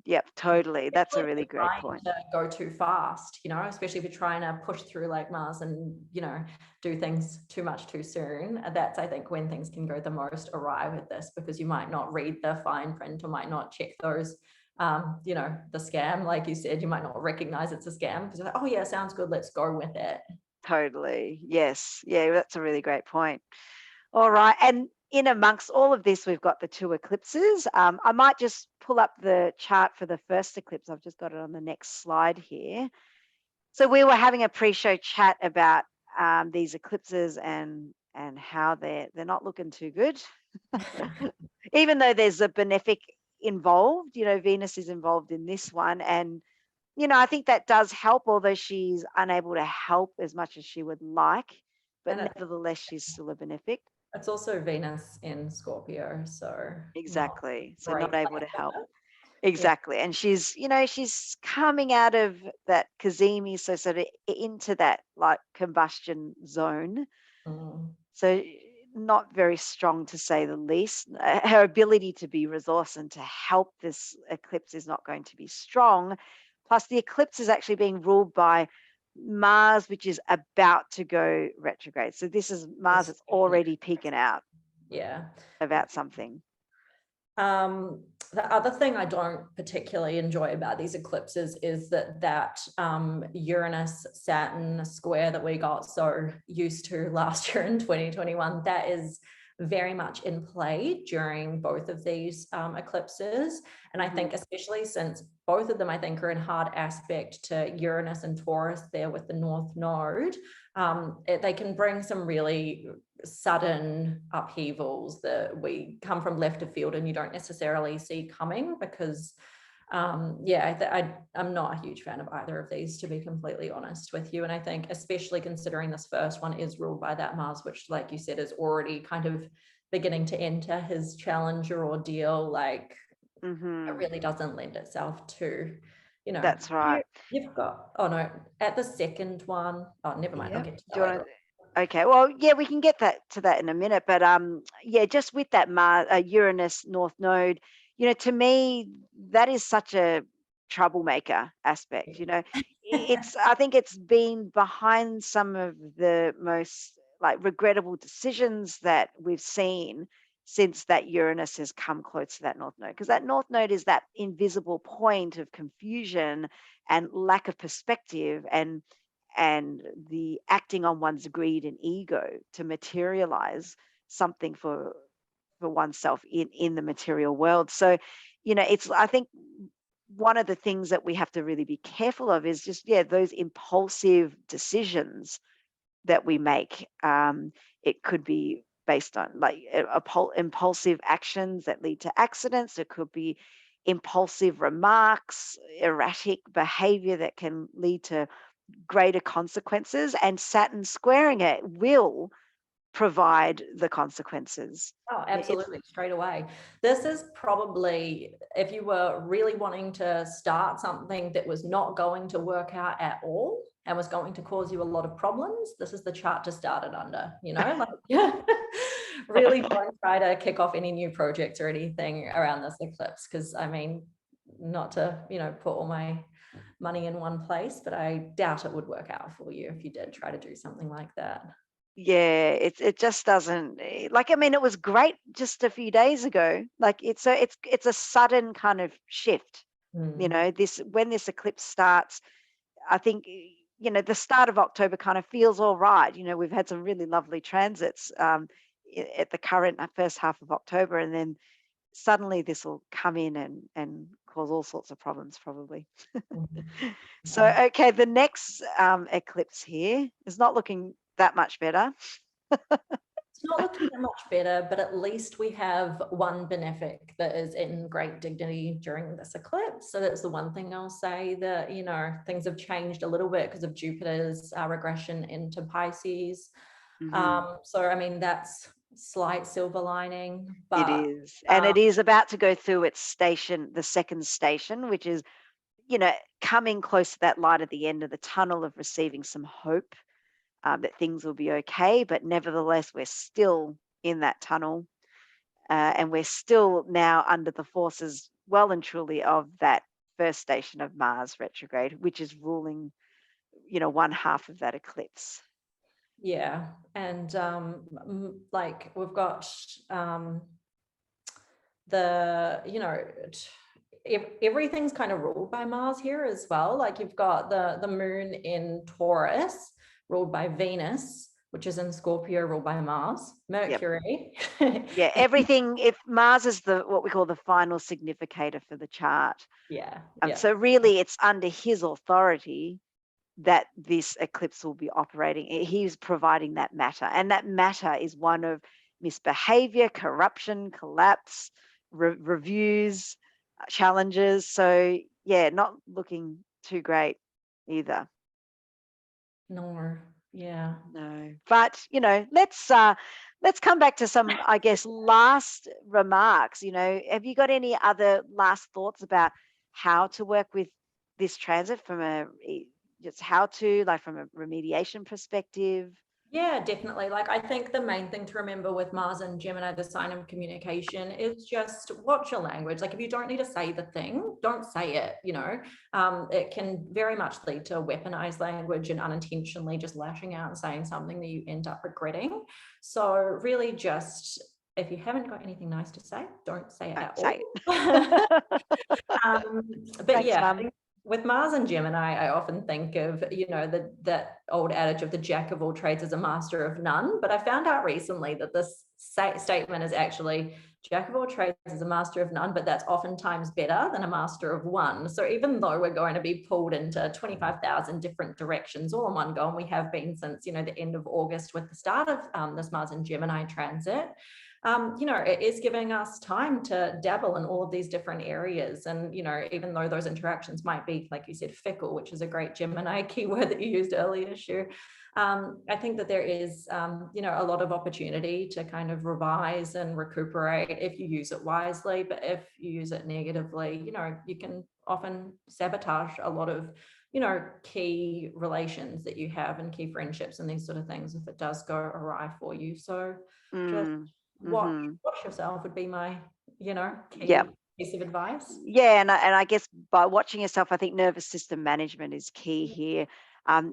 Yep, totally. That's a really great point. To go too fast, especially if you're trying to push through like Mars and do things too much too soon. That's, I think, when things can go the most awry with this, because you might not read the fine print or might not check those the scam, like you said. You might not recognize it's a scam because you're like, oh yeah, sounds good, let's go with it. Totally. Yes. Yeah, that's a really great point. All right. And in amongst all of this, we've got the 2 eclipses. I might just pull up the chart for the first eclipse. I've just got it on the next slide here. So we were having a pre-show chat about these eclipses and how they're not looking too good. Even though there's a benefic involved, Venus is involved in this one. And, I think that does help, although she's unable to help as much as she would like. But nevertheless, she's still a benefic. It's also Venus in Scorpio, so exactly. So not able to help. Exactly. And she's, she's coming out of that cazimi, so sort of into that like combustion zone. So not very strong, to say the least. Her ability to be resource and to help this eclipse is not going to be strong. Plus, the eclipse is actually being ruled by Mars, which is about to go retrograde. So this is Mars that's already peeking out about something. The other thing I don't particularly enjoy about these eclipses is that Uranus Saturn square that we got so used to last year in 2021, that is very much in play during both of these eclipses. And I think especially since both of them, I think, are in hard aspect to Uranus and Taurus there with the North Node, they can bring some really sudden upheavals that we come from left of field and you don't necessarily see coming, because I'm not a huge fan of either of these, to be completely honest with you. And I think especially considering this first one is ruled by that Mars, which, like you said, is already kind of beginning to enter his challenger ordeal, like it really doesn't lend itself to, you know. That's right. You've got, oh no, at the second one, oh, never mind, I'll get to that later. Okay, well, yeah, we can get to that in a minute, but yeah, just with that Uranus North Node, you know, to me, that is such a troublemaker aspect. You know, I think it's been behind some of the most like regrettable decisions that we've seen since that Uranus has come close to that North Node, because that North Node is that invisible point of confusion and lack of perspective, and the acting on one's greed and ego to materialize something for oneself in the material world. So, you know, it's, I think one of the things that we have to really be careful of is just, those impulsive decisions that we make. It could be based on like impulsive actions that lead to accidents. It could be impulsive remarks, erratic behavior that can lead to greater consequences, and Saturn squaring it will provide the consequences. Oh, absolutely, straight away. This is probably, if you were really wanting to start something that was not going to work out at all and was going to cause you a lot of problems, this is the chart to start it under, you know, like really don't try to kick off any new projects or anything around this eclipse, because I mean, not to, you know, put all my money in one place, but I doubt it would work out for you if you did try to do something like that. Yeah, it just doesn't, like, I mean, it was great just a few days ago. Like it's a sudden kind of shift. You know, when this eclipse starts, I think, you know, the start of October kind of feels all right. You know, we've had some really lovely transits at the current first half of October, and then suddenly this will come in and cause all sorts of problems probably. So, okay, the next eclipse here is not looking that much better. It's not looking that much better, but at least we have one benefic that is in great dignity during this eclipse. So that's the one thing I'll say, that, you know, things have changed a little bit because of Jupiter's regression into Pisces. So, I mean, that's slight silver lining. But, it is. And it is about to go through its station, the second station, which is, you know, coming close to that light at the end of the tunnel of receiving some hope. That things will be okay, but nevertheless, we're still in that tunnel, and we're still now under the forces, well and truly, of that first station of Mars retrograde, which is ruling, you know, one half of that eclipse. Yeah, and like we've got you know, everything's kind of ruled by Mars here as well. Like you've got the moon in Taurus, ruled by Venus, which is in Scorpio, ruled by Mars, Mercury. Yep. Yeah, everything, if Mars is what we call the final significator for the chart. So really it's under his authority that this eclipse will be operating. He's providing that matter, and that matter is one of misbehavior, corruption, collapse, reviews, challenges. So yeah, not looking too great either. No, yeah. No. But, you know, let's come back to some, I guess, last remarks. You know, have you got any other last thoughts about how to work with this transit from just how to, like, from a remediation perspective? Yeah, definitely. Like, I think the main thing to remember with Mars and Gemini, the sign of communication, is just watch your language. Like, if you don't need to say the thing, don't say it, you know. It can very much lead to weaponized language and unintentionally just lashing out and saying something that you end up regretting. So really just, if you haven't got anything nice to say, don't say it Don't at say all. it. But Thanks, yeah, I Mum. think with Mars and Gemini, I often think of, you know, that old adage of the jack of all trades is a master of none. But I found out recently that this statement is actually jack of all trades is a master of none, but that's oftentimes better than a master of one. So even though we're going to be pulled into 25,000 different directions all in one go, and we have been since, you know, the end of August with the start of this Mars and Gemini transit, you know, it is giving us time to dabble in all of these different areas. And, you know, even though those interactions might be, like you said, fickle, which is a great Gemini keyword that you used earlier, Shu, I think that there is, you know, a lot of opportunity to kind of revise and recuperate if you use it wisely. But if you use it negatively, you know, you can often sabotage a lot of, you know, key relations that you have and key friendships and these sort of things if it does go awry for you. So just watch yourself would be my, you know, Yeah. key piece of advice. Yeah, and I guess by watching yourself, I think nervous system management is key here.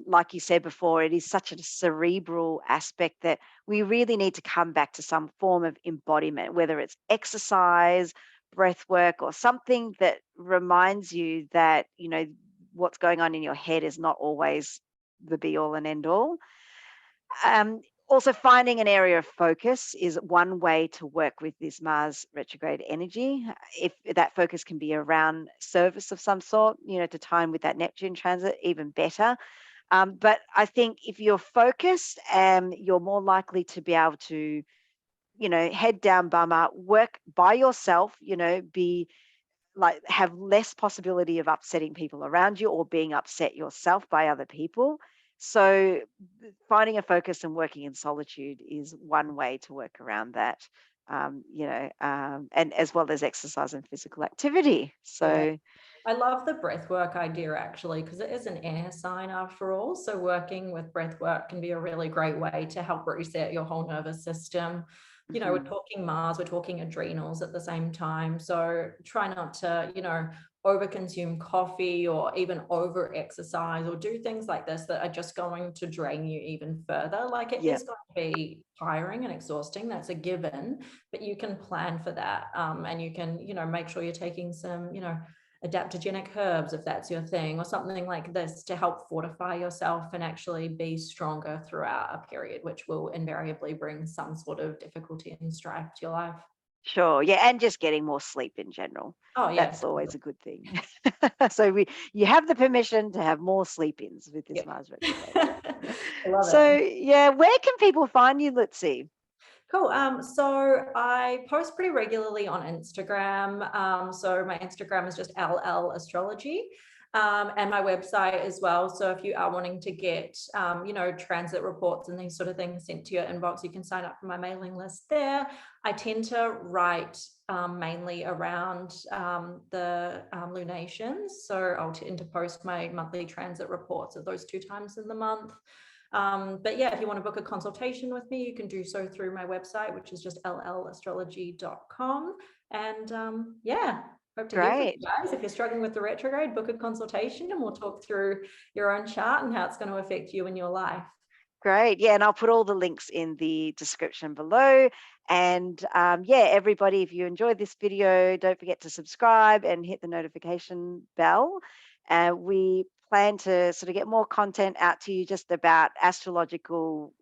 Like you said before, it is such a cerebral aspect that we really need to come back to some form of embodiment, whether it's exercise, breath work, or something that reminds you that, you know, what's going on in your head is not always the be all and end all. Um, Also, finding an area of focus is one way to work with this Mars retrograde energy. If that focus can be around service of some sort, you know, to time with that Neptune transit, even better. But I think if you're focused, you're more likely to be able to, you know, head down, bum up, work by yourself, you know, be like have less possibility of upsetting people around you or being upset yourself by other people. So finding a focus and working in solitude is one way to work around that. You know, and as well as exercise and physical activity. Yeah. So I love the breath work idea actually, because it is an air sign after all. So working with breath work can be a really great way to help reset your whole nervous system. You know, we're mhm, talking Mars, we're talking adrenals at the same time. So try not to, you know, overconsume coffee or even over exercise or do things like this that are just going to drain you even further. Like, it yeah, is going to be tiring and exhausting. That's a given, but you can plan for that. And you can, you know, make sure you're taking some, you know, adaptogenic herbs if that's your thing, or something like this to help fortify yourself and actually be stronger throughout a period, which will invariably bring some sort of difficulty and strife to your life. sure, yeah, and just getting more sleep in general. Oh yeah, That's totally. always a good thing. So you have the permission to have more sleep-ins with this Yep. Mars retrograde. I love it. So yeah, where can people find you? Let's see. Cool. So I post pretty regularly on Instagram. So my Instagram is just LL Astrology. And my website as well. So if you are wanting to get, you know, transit reports and these sort of things sent to your inbox, you can sign up for my mailing list there. I tend to write mainly around the lunations. So I'll tend to post my monthly transit reports at those 2 times in the month. But yeah, if you want to book a consultation with me, you can do so through my website, which is just llastrology.com. And yeah, hope to hear from Great. you guys. If you're struggling with the retrograde, book a consultation and we'll talk through your own chart and how it's going to affect you in your life. Great. Yeah, and I'll put all the links in the description below. And yeah, everybody, if you enjoyed this video, don't forget to subscribe and hit the notification bell. We plan to sort of get more content out to you just about astrological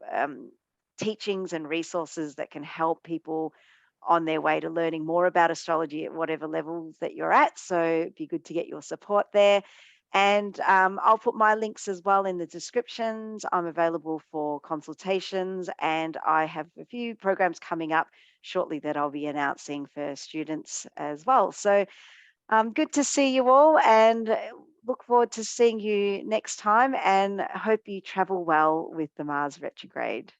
teachings and resources that can help people on their way to learning more about astrology at whatever levels that you're at. So it'd be good to get your support there. And I'll put my links as well in the descriptions. I'm available for consultations, and I have a few programs coming up shortly that I'll be announcing for students as well. So good to see you all, and look forward to seeing you next time. And hope you travel well with the Mars retrograde.